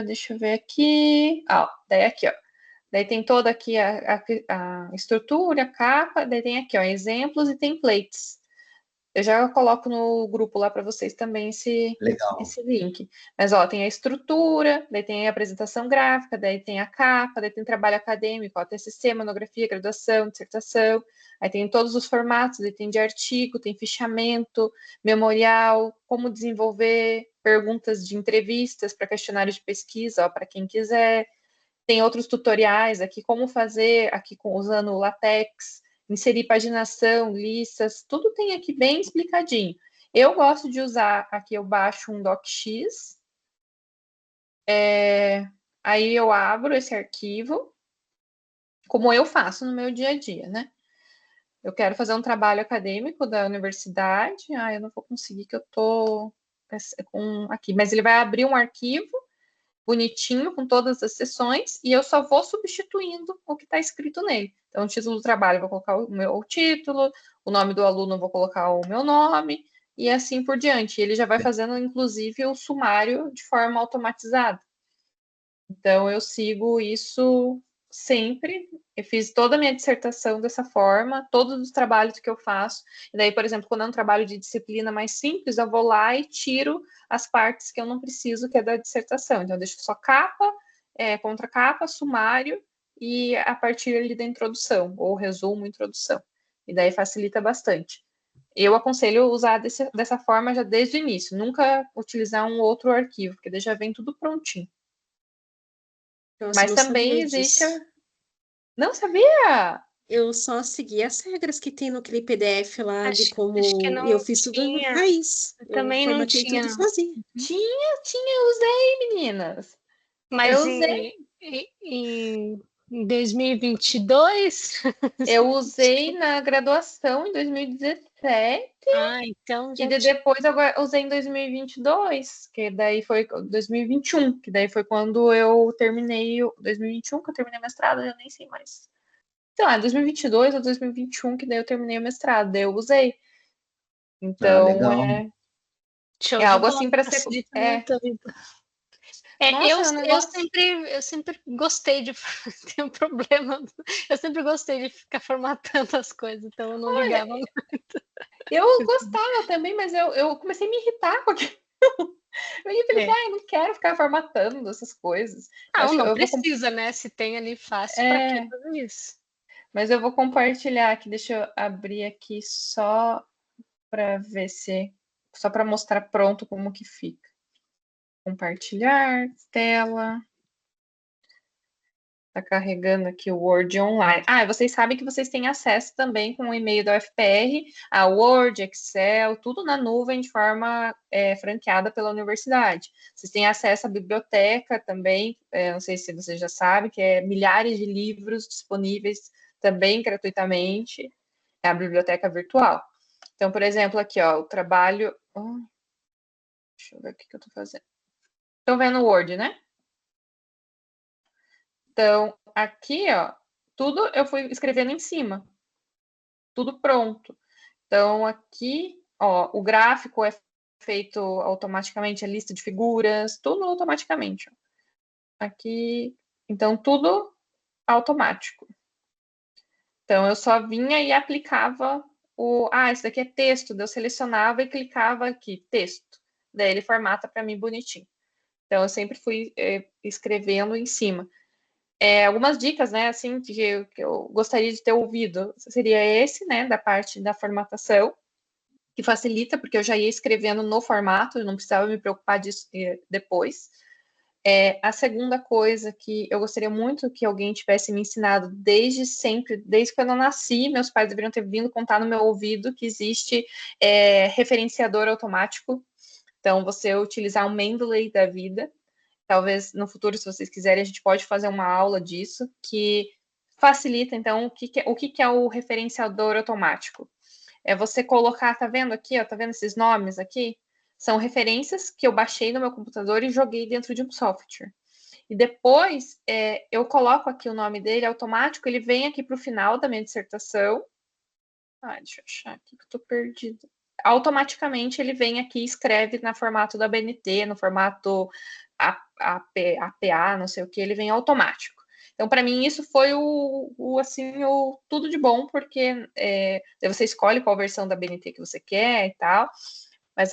Deixa eu ver aqui. Daí aqui, ó. Daí tem toda aqui a estrutura, a capa, daí tem aqui, ó, exemplos e templates. Eu já coloco no grupo lá para vocês também esse link. Mas, ó, tem a estrutura, daí tem a apresentação gráfica, daí tem a capa, daí tem trabalho acadêmico, ó, TCC, monografia, graduação, dissertação. Aí tem todos os formatos, daí tem de artigo, tem fichamento, memorial, como desenvolver perguntas de entrevistas para questionários de pesquisa, ó, para quem quiser. Tem outros tutoriais aqui, como fazer aqui usando o LaTeX, inserir paginação, listas, tudo tem aqui bem explicadinho. Eu gosto de usar, aqui eu baixo um DocX, aí eu abro esse arquivo, como eu faço no meu dia a dia, né? Eu quero fazer um trabalho acadêmico da universidade, eu não vou conseguir que eu tô aqui, mas ele vai abrir um arquivo bonitinho, com todas as seções, e eu só vou substituindo o que está escrito nele. Então, o título do trabalho, eu vou colocar o meu título, o nome do aluno, eu vou colocar o meu nome, e assim por diante. Ele já vai fazendo, inclusive, o sumário de forma automatizada. Então, eu sigo isso sempre. Eu fiz toda a minha dissertação dessa forma, todos os trabalhos que eu faço. E daí, por exemplo, quando é um trabalho de disciplina mais simples, eu vou lá e tiro as partes que eu não preciso, que é da dissertação. Então, eu deixo só capa, contracapa, sumário e a partir ali da introdução, ou resumo, introdução. E daí facilita bastante. Eu aconselho usar dessa forma já desde o início, nunca utilizar um outro arquivo, porque daí já vem tudo prontinho. Nossa, Mas não também sabia existe. disso. Não sabia? Eu só segui as regras que tem naquele PDF lá de Acho como. que E não eu fiz tudo tinha. raiz. Eu Eu também não formatei tinha. tudo sozinha. Tinha, usei, meninas. Mas Eu usei. em 2022? Eu usei na graduação em 2017 Então e já tinha. depois eu usei em 2022, que daí foi 2021, que daí foi quando eu terminei 2021, que eu terminei o mestrado, eu nem sei mais. Então, 2022 ou 2021, que daí eu terminei o mestrado, daí eu usei. Então, Legal. Show é de algo bola, assim para ser. facilita muito a vida. Nossa, é um negócio. Eu sempre gostei de ter um problema. Eu sempre gostei de ficar formatando as coisas, então eu não ligava muito. Eu gostava também, mas eu comecei a me irritar com aquilo. Eu falei assim, não quero ficar formatando essas coisas. Não precisa, né? Se tem ali fácil, para que fazer isso? Mas eu vou compartilhar aqui, deixa eu abrir aqui só para ver se. Só para mostrar pronto como que fica. Compartilhar, tela. Tá carregando aqui o Word online. Vocês sabem que vocês têm acesso também com o e-mail da UFPR a Word, Excel, tudo na nuvem de forma franqueada pela universidade. Vocês têm acesso à biblioteca também, não sei se vocês já sabem, que é milhares de livros disponíveis também gratuitamente. É a biblioteca virtual. Então, por exemplo, aqui, ó, o trabalho. Deixa eu ver o que eu tô fazendo. Estão vendo o Word, né? Então, aqui, ó, tudo eu fui escrevendo em cima. Tudo pronto. Então, aqui, ó, o gráfico é feito automaticamente, a lista de figuras, tudo automaticamente. Ó. Aqui, Então, tudo automático. Então, eu só vinha e aplicava isso daqui é texto, daí eu selecionava e clicava aqui, texto. Daí ele formata para mim bonitinho. Então, eu sempre fui escrevendo em cima. Algumas dicas, né, assim, que eu gostaria de ter ouvido, seria esse, né, da parte da formatação, que facilita, porque eu já ia escrevendo no formato, eu não precisava me preocupar disso depois. A segunda coisa que eu gostaria muito que alguém tivesse me ensinado desde sempre, desde quando eu nasci, meus pais deveriam ter vindo contar no meu ouvido que existe referenciador automático. Então, você utilizar um Mendeley da vida. Talvez no futuro, se vocês quiserem, a gente pode fazer uma aula disso, que facilita, então, o que é o referenciador automático? É você colocar, tá vendo aqui, ó, tá vendo esses nomes aqui? São referências que eu baixei no meu computador e joguei dentro de um software. E depois, eu coloco aqui o nome dele automático, ele vem aqui para o final da minha dissertação. Deixa eu achar aqui que eu tô perdida. Automaticamente ele vem aqui e escreve no formato da BNT, no formato APA, não sei o que, ele vem automático. Então, para mim, isso foi o tudo de bom, porque você escolhe qual versão da BNT que você quer e tal. Mas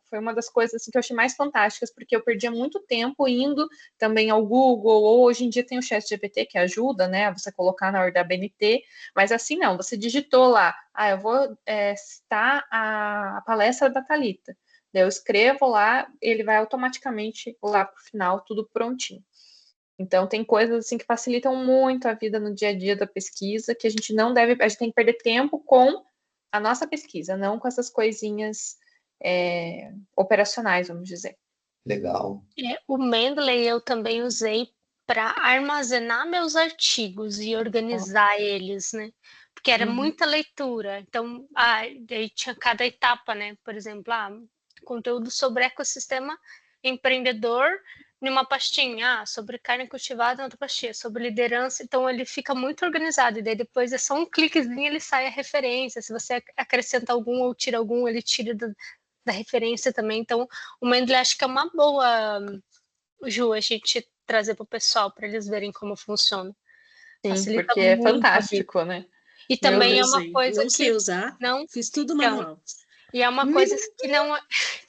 foi uma das coisas assim, que eu achei mais fantásticas, porque eu perdia muito tempo indo também ao Google, ou hoje em dia tem o ChatGPT que ajuda, né, você colocar na hora da BNT, mas assim não, você digitou lá, eu vou citar a palestra da Thalita, daí eu escrevo lá, ele vai automaticamente lá para o final, tudo prontinho. Então, tem coisas assim que facilitam muito a vida no dia a dia da pesquisa, que a gente tem que perder tempo com a nossa pesquisa, não com essas coisinhas operacionais, vamos dizer. Legal. O Mendeley eu também usei para armazenar meus artigos e organizar eles, né? Porque era muita leitura. Então, daí tinha cada etapa, né? Por exemplo, conteúdo sobre ecossistema empreendedor numa pastinha, sobre carne cultivada em outra pastinha, sobre liderança. Então, ele fica muito organizado. E daí, depois, é só um cliquezinho, ele sai a referência. Se você acrescenta algum ou tira algum, ele tira da referência também. Então, o Mendeley acho que é uma boa, Ju, a gente trazer para o pessoal, para eles verem como funciona. Sim, Facilita porque é muito fantástico, né? E também é uma coisa não sei usar, fiz tudo manual. E é uma coisa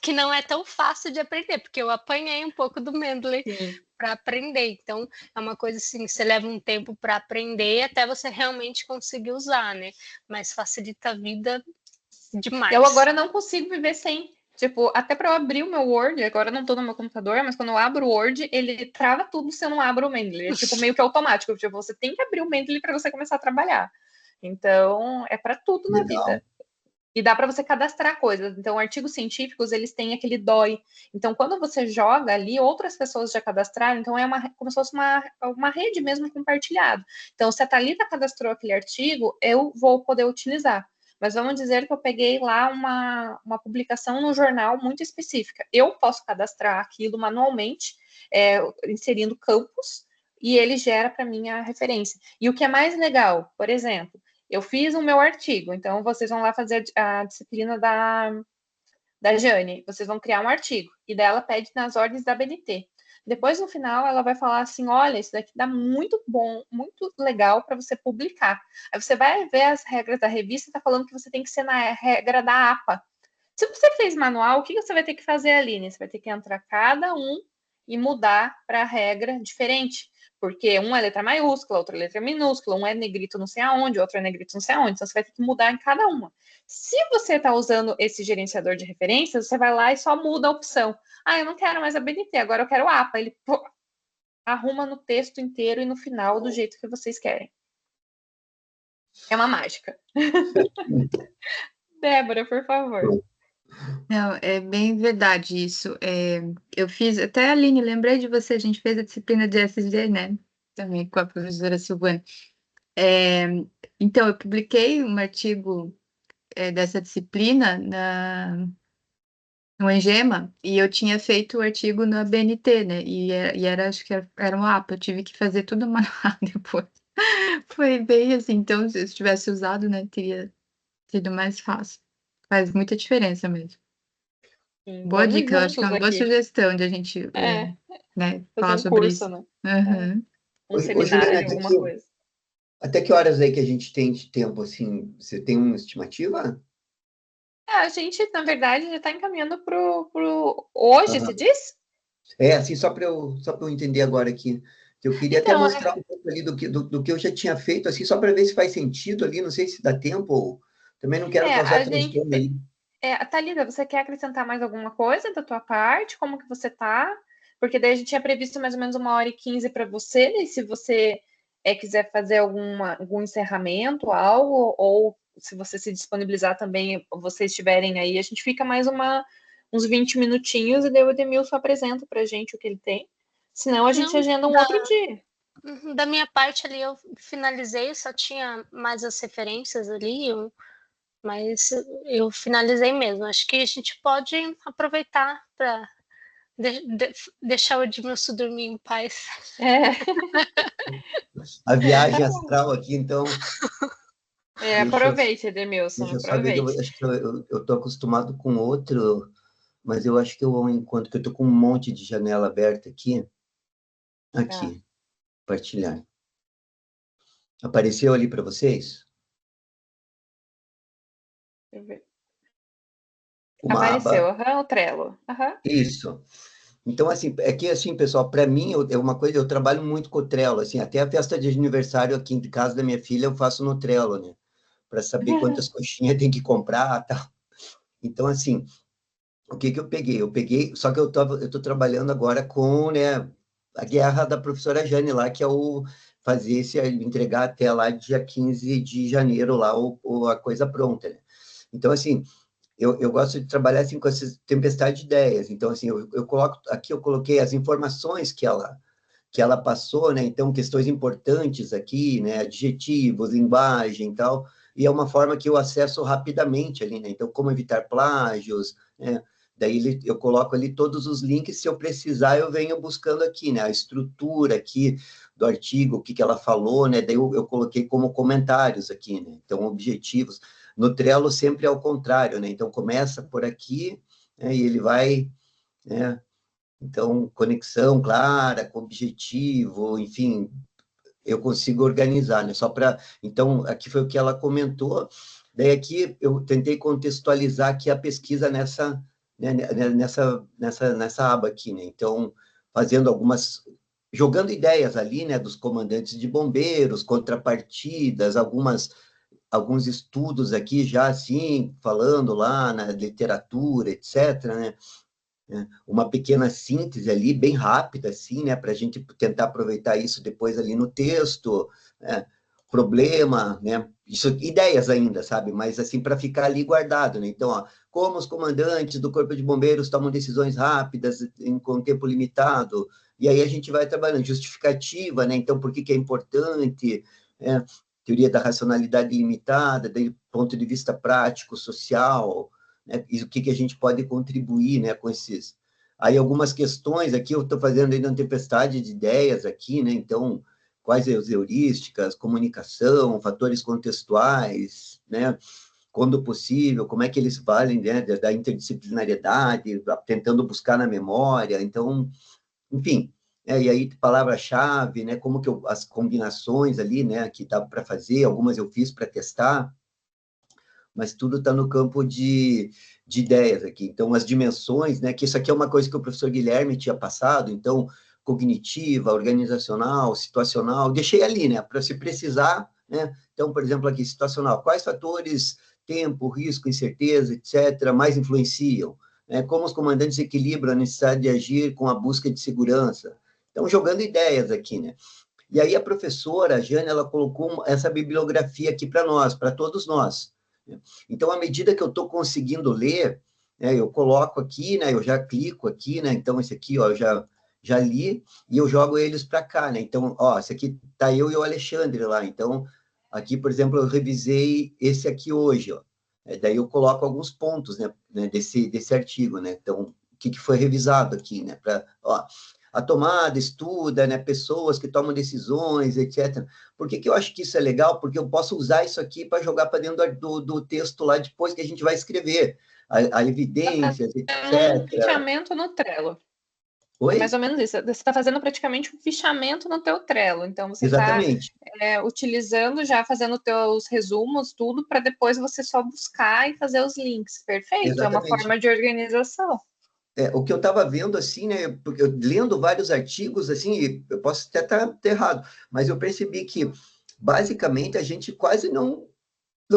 que não é tão fácil de aprender, porque eu apanhei um pouco do Mendeley para aprender. Então, é uma coisa assim, você leva um tempo para aprender até você realmente conseguir usar, né? Mas facilita a vida demais. Eu agora não consigo viver sem. Tipo, até para eu abrir o meu Word, agora eu não tô no meu computador, mas quando eu abro o Word, ele trava tudo se eu não abro o Mendeley. É tipo meio que automático. Tipo, você tem que abrir o Mendeley para você começar a trabalhar. Então, é para tudo na vida. E dá para você cadastrar coisas. Então, artigos científicos, eles têm aquele DOI. Então, quando você joga ali, outras pessoas já cadastraram, então é como se fosse uma rede mesmo compartilhada. Então, se a Thalita cadastrou aquele artigo, eu vou poder utilizar. Mas vamos dizer que eu peguei lá uma publicação no jornal muito específica. Eu posso cadastrar aquilo manualmente, inserindo campos, e ele gera para mim a referência. E o que é mais legal, por exemplo, eu fiz o meu artigo, então vocês vão lá fazer a disciplina da Jane, vocês vão criar um artigo, e daí ela pede nas ordens da BNT. Depois, no final, ela vai falar assim, olha, isso daqui dá muito bom, muito legal para você publicar. Aí você vai ver as regras da revista, está falando que você tem que ser na regra da APA. Se você fez manual, o que você vai ter que fazer, Aline? Você vai ter que entrar cada um e mudar para a regra diferente. Porque um é letra maiúscula, outro é letra minúscula, um é negrito não sei aonde, outro é negrito não sei aonde. Então, você vai ter que mudar em cada uma. Se você está usando esse gerenciador de referências, você vai lá e só muda a opção. Eu não quero mais a BNT, agora eu quero a APA. Ele arruma no texto inteiro e no final do jeito que vocês querem. É uma mágica. Débora, por favor. Não, é bem verdade isso. Eu fiz, até a Aline, lembrei de você, a gente fez a disciplina de SG, né? Também com a professora Silvana. Então, eu publiquei um artigo dessa disciplina no Engema, e eu tinha feito o artigo na BNT, né? E era, acho que era um APA, eu tive que fazer tudo manual depois. Foi bem assim, então, se eu tivesse usado, né, teria sido mais fácil. Faz muita diferença mesmo. Boa Vamos dica, eu acho que é uma boa aqui. sugestão de a gente Fazer falar um sobre curso, isso. né? Uhum. Um Juliana, seminário, alguma coisa. até que horas aí que a gente tem de tempo, assim? Você tem uma estimativa? A gente, na verdade, já está encaminhando pro hoje, se diz? Assim, só para eu entender agora aqui. Eu queria até Então, mostrar um pouco ali do que eu já tinha feito, assim, só para ver se faz sentido ali, não sei se dá tempo, ou também não quero causar a gente... transtorno aí. Thalita, você quer acrescentar mais alguma coisa da tua parte? Como que você tá? Porque daí a gente tinha previsto mais ou menos 1h15 para você, e se você quiser fazer algum encerramento, algo, ou se você se disponibilizar também, vocês estiverem aí, a gente fica mais uns 20 minutinhos e daí o Edmilson apresenta para a gente o que ele tem. Senão a gente agenda um outro dia. Da minha parte ali eu finalizei, só tinha mais as referências ali, mas eu finalizei mesmo. Acho que a gente pode aproveitar para deixar o Edmilson dormir em paz. A viagem astral aqui, então. Aproveite, Edmilson, Deixa eu só ver, aproveite. acho que eu tô acostumado com outro, mas eu acho que enquanto que eu tô com um monte de janela aberta aqui, compartilhar. Apareceu ali para vocês? Deixa eu ver. Uma Apareceu, aba. o Trello. Isso. Então, assim, é que, assim, pessoal, para mim, é uma coisa, eu trabalho muito com o Trello, assim, até a festa de aniversário aqui em casa da minha filha eu faço no Trello, né? Para saber quantas coxinhas tem que comprar e tal. Então, assim, o que eu peguei? Eu peguei, só que eu tô trabalhando agora com, né, a guerra da professora Jane lá, que é entregar até lá dia 15 de janeiro lá, a coisa pronta, né? Então, assim, eu gosto de trabalhar assim com essa tempestade de ideias. Então, assim, eu coloquei as informações que ela passou, né? Então, questões importantes aqui, né? Adjetivos, linguagem e tal. E é uma forma que eu acesso rapidamente ali, né? Então, como evitar plágios, né? Daí eu coloco ali todos os links, se eu precisar, eu venho buscando aqui, né? A estrutura aqui do artigo, o que ela falou, né? Daí eu coloquei como comentários aqui, né? Então, objetivos. No Trello sempre é ao contrário, né? Então, começa por aqui, né? E ele vai, né? Então, conexão clara, com objetivo, enfim, eu consigo organizar, né? Então, aqui foi o que ela comentou. Daí aqui eu tentei contextualizar aqui a pesquisa nessa aba aqui, né? Então, jogando ideias ali, né, dos comandantes de bombeiros, contrapartidas, alguns estudos aqui já assim, falando lá na literatura, etc., né? Uma pequena síntese ali, bem rápida, assim, né, para a gente tentar aproveitar isso depois ali no texto, né? Problema, né? Isso, ideias ainda, sabe? Mas assim, para ficar ali guardado, né? Então, como os comandantes do Corpo de Bombeiros tomam decisões rápidas com tempo limitado, e aí a gente vai trabalhando justificativa, né? Então, por que é importante, né? Teoria da racionalidade limitada, do ponto de vista prático, social, né? E o que a gente pode contribuir, né, com esses... Aí algumas questões aqui, eu estou fazendo ainda uma tempestade de ideias aqui, né, então, quais as heurísticas, comunicação, fatores contextuais, né, quando possível, como é que eles valem, né, da interdisciplinariedade, tentando buscar na memória, então, enfim, e aí palavra-chave, né, como que as combinações ali, né, que dá para fazer, algumas eu fiz para testar, mas tudo está no campo de ideias aqui. Então, as dimensões, né, que isso aqui é uma coisa que o professor Guilherme tinha passado, então, cognitiva, organizacional, situacional, deixei ali, né, para se precisar, né, então, por exemplo, aqui, situacional, quais fatores, tempo, risco, incerteza, etc., mais influenciam? Né, como os comandantes equilibram a necessidade de agir com a busca de segurança? Então, jogando ideias aqui, né? E aí a professora, a Jane, ela colocou essa bibliografia aqui para nós, para todos nós. Então, à medida que eu estou conseguindo ler, né, eu coloco aqui, né, eu já clico aqui, né, então esse aqui, ó, eu já li, e eu jogo eles para cá, né, então, ó, esse aqui tá eu e o Alexandre lá, então, aqui, por exemplo, eu revisei esse aqui hoje, ó, daí eu coloco alguns pontos, né, desse artigo, né, então, o que foi revisado aqui, né, ó, a tomada, estuda, né? Pessoas que tomam decisões, etc. Por que eu acho que isso é legal? Porque eu posso usar isso aqui para jogar para dentro do texto lá depois que a gente vai escrever. A evidências, Um etc. fichamento no Trello. É mais Oi? ou menos isso. Você está fazendo praticamente um fichamento no teu Trello. Então, você está Exatamente. utilizando, já fazendo teus resumos, tudo, para depois você só buscar e fazer os links. Perfeito. É uma Exatamente. forma de organização. O que eu estava vendo, assim, né, porque eu lendo vários artigos, assim, eu posso até estar errado, mas eu percebi que, basicamente, a gente quase não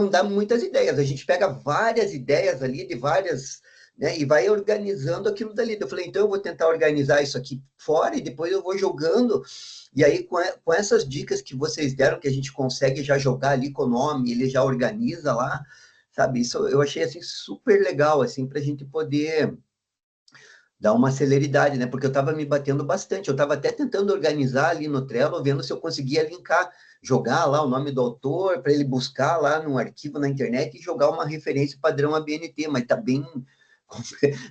dá muitas ideias, a gente pega várias ideias ali, de várias, né, e vai organizando aquilo dali. Eu falei, então eu vou tentar organizar isso aqui fora, e depois eu vou jogando, e aí com essas dicas que vocês deram, que a gente consegue já jogar ali com o nome, ele já organiza lá, sabe, isso eu achei, assim, super legal, assim, para a gente poder dar uma celeridade, né? Porque eu estava me batendo bastante. Eu estava até tentando organizar ali no Trello, vendo se eu conseguia linkar, jogar lá o nome do autor, para ele buscar lá num arquivo na internet e jogar uma referência padrão ABNT, mas está bem,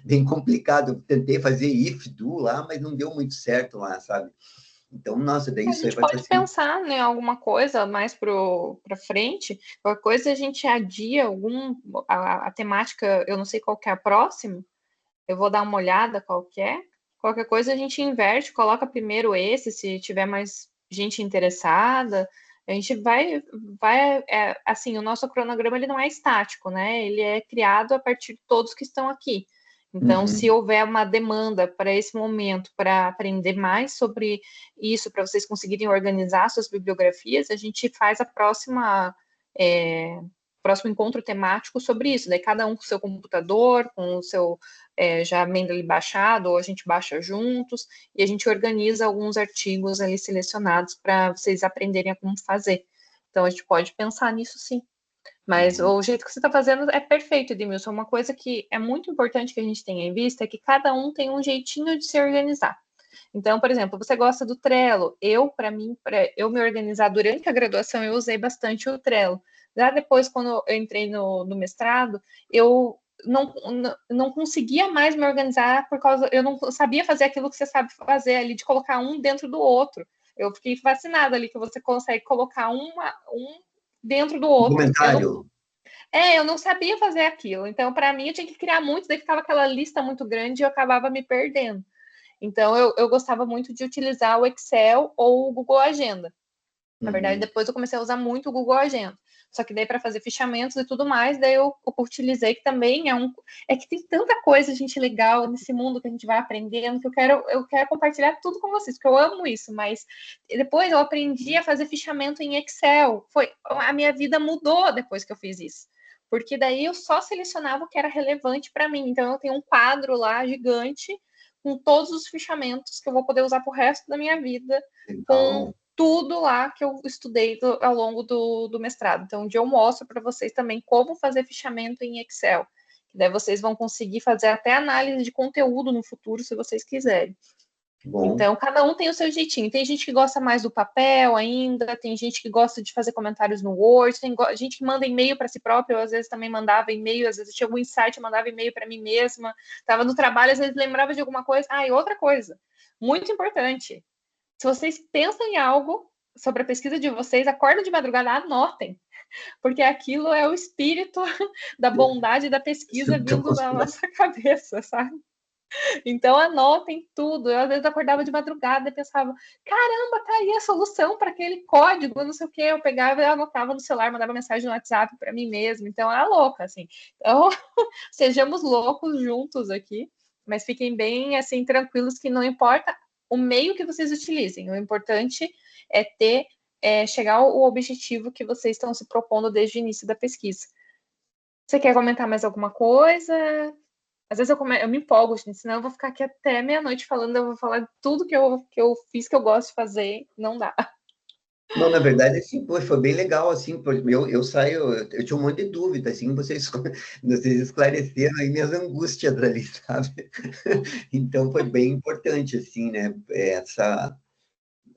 bem complicado. Eu tentei fazer if, do lá, mas não deu muito certo lá, sabe? Então, nossa, daí A isso aí gente vai estar pode sendo... pensar, né, alguma coisa mais para frente. Qualquer coisa a gente adia a temática, eu não sei qual que é a próxima. Eu vou dar uma olhada qual que é. Qualquer coisa a gente inverte, coloca primeiro esse, se tiver mais gente interessada. A gente vai assim, o nosso cronograma ele não é estático, né? Ele é criado a partir de todos que estão aqui. Então, se houver uma demanda para esse momento, para aprender mais sobre isso, para vocês conseguirem organizar suas bibliografias, a gente faz a próximo encontro temático sobre isso. Daí cada um com o seu computador, com o seu já Mendeley baixado, ou a gente baixa juntos, e a gente organiza alguns artigos ali selecionados para vocês aprenderem a como fazer. Então, a gente pode pensar nisso sim. Mas o jeito que você está fazendo é perfeito, Edmilson. Uma coisa que é muito importante que a gente tenha em vista é que cada um tem um jeitinho de se organizar. Então, por exemplo, você gosta do Trello. Para eu me organizar durante a graduação, eu usei bastante o Trello. Já depois, quando eu entrei no mestrado, eu não conseguia mais me organizar eu não sabia fazer aquilo que você sabe fazer ali, de colocar um dentro do outro. Eu fiquei fascinada ali que você consegue colocar um dentro do outro. Comentário. Eu não sabia fazer aquilo. Então, para mim, eu tinha que criar muito, daí ficava aquela lista muito grande e eu acabava me perdendo. Então, eu gostava muito de utilizar o Excel ou o Google Agenda. Na verdade, depois eu comecei a usar muito o Google Agenda. Só que daí, para fazer fichamentos e tudo mais, daí eu utilizei, que também é que tem tanta coisa, gente, legal nesse mundo que a gente vai aprendendo, que eu quero compartilhar tudo com vocês, porque eu amo isso, mas depois eu aprendi a fazer fichamento em Excel. A minha vida mudou depois que eu fiz isso. Porque daí eu só selecionava o que era relevante para mim. Então, eu tenho um quadro lá gigante com todos os fichamentos que eu vou poder usar pro resto da minha vida, com tudo lá que eu estudei ao longo do mestrado. Então, um dia eu mostro para vocês também como fazer fichamento em Excel. Que daí vocês vão conseguir fazer até análise de conteúdo no futuro, se vocês quiserem. Bom. Então, cada um tem o seu jeitinho. Tem gente que gosta mais do papel ainda, tem gente que gosta de fazer comentários no Word, tem gente que manda e-mail para si próprio, eu às vezes também mandava e-mail, às vezes tinha algum insight, eu mandava e-mail para mim mesma. Estava no trabalho, às vezes lembrava de alguma coisa. E outra coisa, muito importante. Se vocês pensam em algo sobre a pesquisa de vocês, acordam de madrugada, anotem. Porque aquilo é o espírito da bondade da pesquisa vindo da nossa cabeça, sabe? Então, anotem tudo. Eu, às vezes, acordava de madrugada e pensava, caramba, tá aí a solução para aquele código, não sei o quê. Eu pegava e anotava no celular, mandava mensagem no WhatsApp para mim mesma. Então, era louca, assim. Então, sejamos loucos juntos aqui, mas fiquem bem, assim, tranquilos que não importa o meio que vocês utilizem. O importante é chegar ao objetivo que vocês estão se propondo desde o início da pesquisa. Você quer comentar mais alguma coisa? Às vezes eu me empolgo, gente, senão eu vou ficar aqui até meia-noite falando, eu vou falar tudo que eu fiz, que eu gosto de fazer, não dá. Não, na verdade, assim, foi bem legal, assim, eu saio, eu tinha um monte de dúvida, assim, vocês esclareceram aí minhas angústias ali, sabe? Então, foi bem importante, assim, né,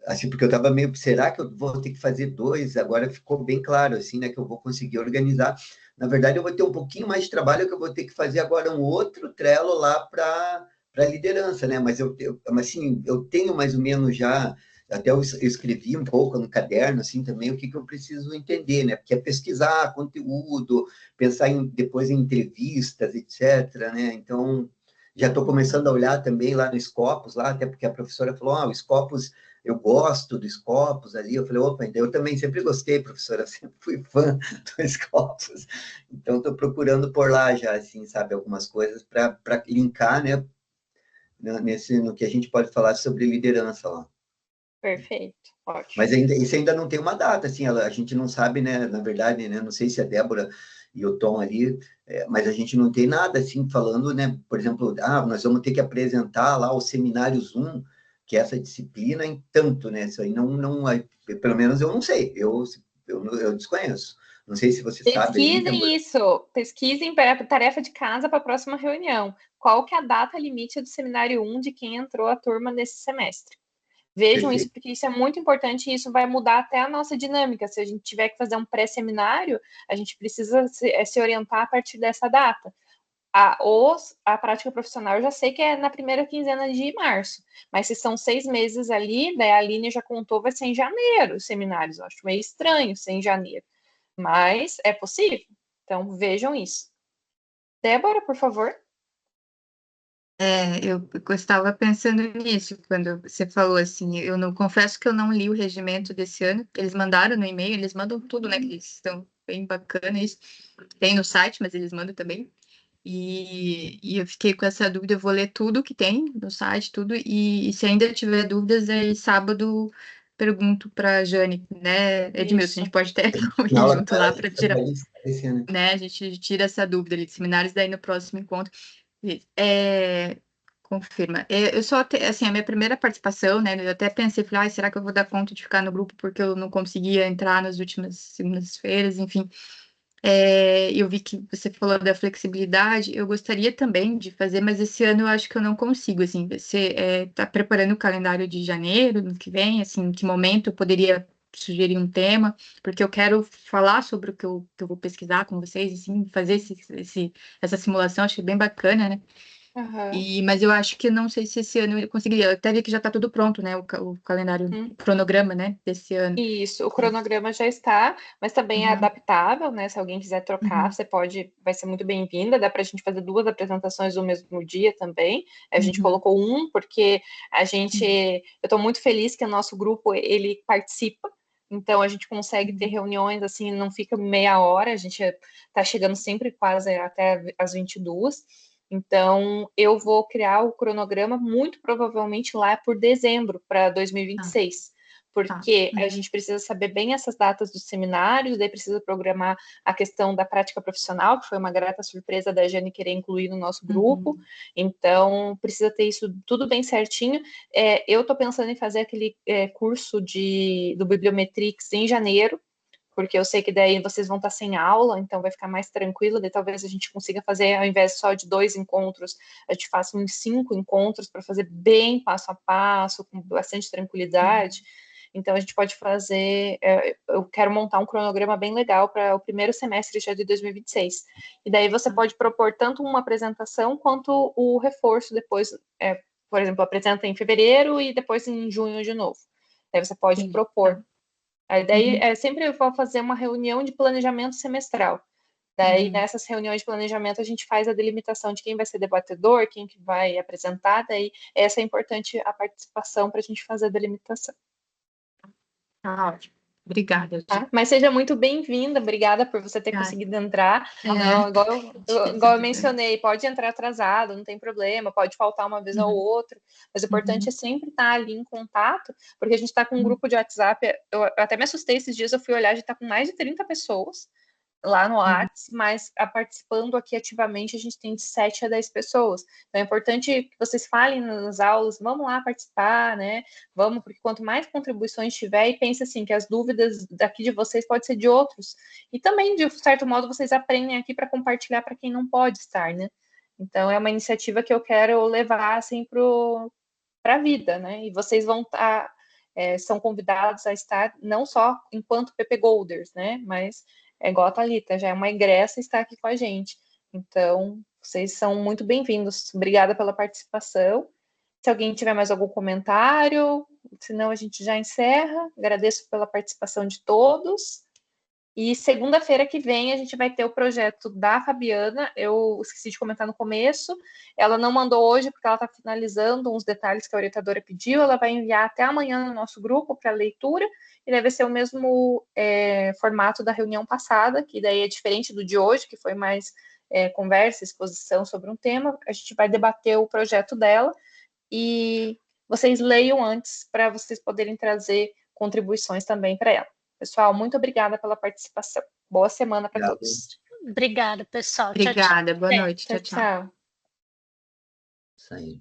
assim, porque eu estava meio, será que eu vou ter que fazer dois? Agora ficou bem claro, assim, né, que eu vou conseguir organizar. Na verdade, eu vou ter um pouquinho mais de trabalho, que eu vou ter que fazer agora um outro Trello lá para para liderança, né? Mas mas assim, eu tenho mais ou menos já, até eu escrevi um pouco no caderno, assim, também, o que eu preciso entender, né? Porque é pesquisar conteúdo, pensar depois em entrevistas, etc., né? Então, já estou começando a olhar também lá no Scopus, lá, até porque a professora falou, o Scopus, eu gosto do Scopus ali. Eu falei, opa, eu também sempre gostei, professora, sempre fui fã do Scopus. Então, estou procurando por lá já, assim, sabe, algumas coisas para linkar, né, no que a gente pode falar sobre liderança lá. Perfeito, ótimo. Mas isso ainda não tem uma data, assim, a gente não sabe, né, na verdade, né, não sei se a Débora e o Tom ali, mas a gente não tem nada, assim, falando, né, por exemplo, nós vamos ter que apresentar lá o seminário Zoom, que é essa disciplina em tanto, né, isso aí pelo menos eu não sei, eu desconheço. Não sei se você sabe aí, Débora. Pesquisem isso, pesquisem para tarefa de casa para a próxima reunião. Qual que é a data limite do seminário 1 de quem entrou a turma nesse semestre? Vejam isso, porque isso é muito importante e isso vai mudar até a nossa dinâmica. Se a gente tiver que fazer um pré-seminário, a gente precisa se orientar a partir dessa data. A prática profissional eu já sei que é na primeira quinzena de março, mas se são 6 meses ali, daí a Aline já contou, vai ser em janeiro os seminários. Eu acho meio estranho ser em janeiro, mas é possível. Então vejam isso. Débora, por favor. Eu estava pensando nisso quando você falou assim. Eu não confesso que eu não li o regimento desse ano. Eles mandaram no e-mail, eles mandam tudo, né? Que eles estão bem bacana isso. Tem no site, mas eles mandam também. E eu fiquei com essa dúvida. Eu vou ler tudo que tem no site, tudo. E se ainda tiver dúvidas, aí sábado pergunto para a Jane, né? Edmilson, a gente pode até ir junto lá para tirar, né? A gente tira essa dúvida ali de seminários, daí no próximo encontro. Confirma. Eu só, assim, a minha primeira participação, né? Eu até pensei, falei, será que eu vou dar conta de ficar no grupo porque eu não conseguia entrar nas últimas segundas-feiras, enfim. Eu vi que você falou da flexibilidade, eu gostaria também de fazer, mas esse ano eu acho que eu não consigo, assim. Você está preparando o calendário de janeiro, no que vem, assim, em que momento eu poderia sugerir um tema, porque eu quero falar sobre o que eu vou pesquisar com vocês, assim, fazer essa simulação, achei bem bacana, né? Mas eu acho que não sei se esse ano eu conseguiria. Eu até vi que já está tudo pronto, né? O calendário, o cronograma, né? Desse ano. Isso, o cronograma já está, mas também é adaptável, né? Se alguém quiser trocar, você pode, vai ser muito bem-vinda. Dá para a gente fazer 2 apresentações no mesmo dia também. A gente colocou porque eu estou muito feliz que o nosso grupo ele participa. Então a gente consegue ter reuniões assim, não fica meia hora. A gente está chegando sempre quase até as 22. Então, eu vou criar o cronograma muito provavelmente lá por dezembro para 2026, porque a gente precisa saber bem essas datas dos seminários, daí precisa programar a questão da prática profissional, que foi uma grata surpresa da Jane querer incluir no nosso grupo. Então, precisa ter isso tudo bem certinho. Eu estou pensando em fazer aquele curso do Bibliometrix em janeiro, porque eu sei que daí vocês vão estar sem aula, então vai ficar mais tranquilo, daí talvez a gente consiga fazer, ao invés só de 2 encontros, a gente faça uns 5 encontros para fazer bem passo a passo, com bastante tranquilidade. Então a gente pode fazer, eu quero montar um cronograma bem legal para o primeiro semestre já de 2026. E daí você pode propor tanto uma apresentação quanto o reforço depois, por exemplo, apresenta em fevereiro e depois em junho de novo. Daí você pode propor. Daí sempre eu vou fazer uma reunião de planejamento semestral. Daí nessas reuniões de planejamento a gente faz a delimitação de quem vai ser debatedor, quem que vai apresentar, daí essa é importante a participação para a gente fazer a delimitação. Ótimo. Obrigada. Mas seja muito bem-vinda, obrigada por você ter conseguido entrar. Igual eu mencionei, pode entrar atrasado, não tem problema, pode faltar uma vez ou outra, mas o importante é sempre estar ali em contato, porque a gente está com um grupo de WhatsApp, eu até me assustei esses dias, eu fui olhar, a gente está com mais de 30 pessoas lá no WhatsApp, mas participando aqui ativamente a gente tem de 7 a 10 pessoas. Então é importante que vocês falem nas aulas, vamos lá participar, né? Vamos, porque quanto mais contribuições tiver, e pense assim, que as dúvidas daqui de vocês podem ser de outros. E também, de certo modo, vocês aprendem aqui para compartilhar para quem não pode estar, né? Então é uma iniciativa que eu quero levar assim para a vida, né? E vocês vão estar, são convidados a estar não só enquanto PP Golders, né? Mas igual a Thalita, já é uma egressa estar aqui com a gente. Então, Vocês são muito bem-vindos. Obrigada pela participação. Se alguém tiver mais algum comentário, senão a gente já encerra. Agradeço pela participação de todos. E segunda-feira que vem a gente vai ter o projeto da Fabiana. Eu esqueci de comentar no começo. Ela não mandou hoje porque ela está finalizando uns detalhes que a orientadora pediu. Ela vai enviar até amanhã no nosso grupo para leitura. E deve ser o mesmo formato da reunião passada, que daí é diferente do de hoje, que foi mais conversa, exposição sobre um tema. A gente vai debater o projeto dela e vocês leiam antes para vocês poderem trazer contribuições também para ela. Pessoal, muito obrigada pela participação. Boa semana para todos. Obrigada, pessoal. Obrigada, boa noite. Tchau, tchau. Isso aí.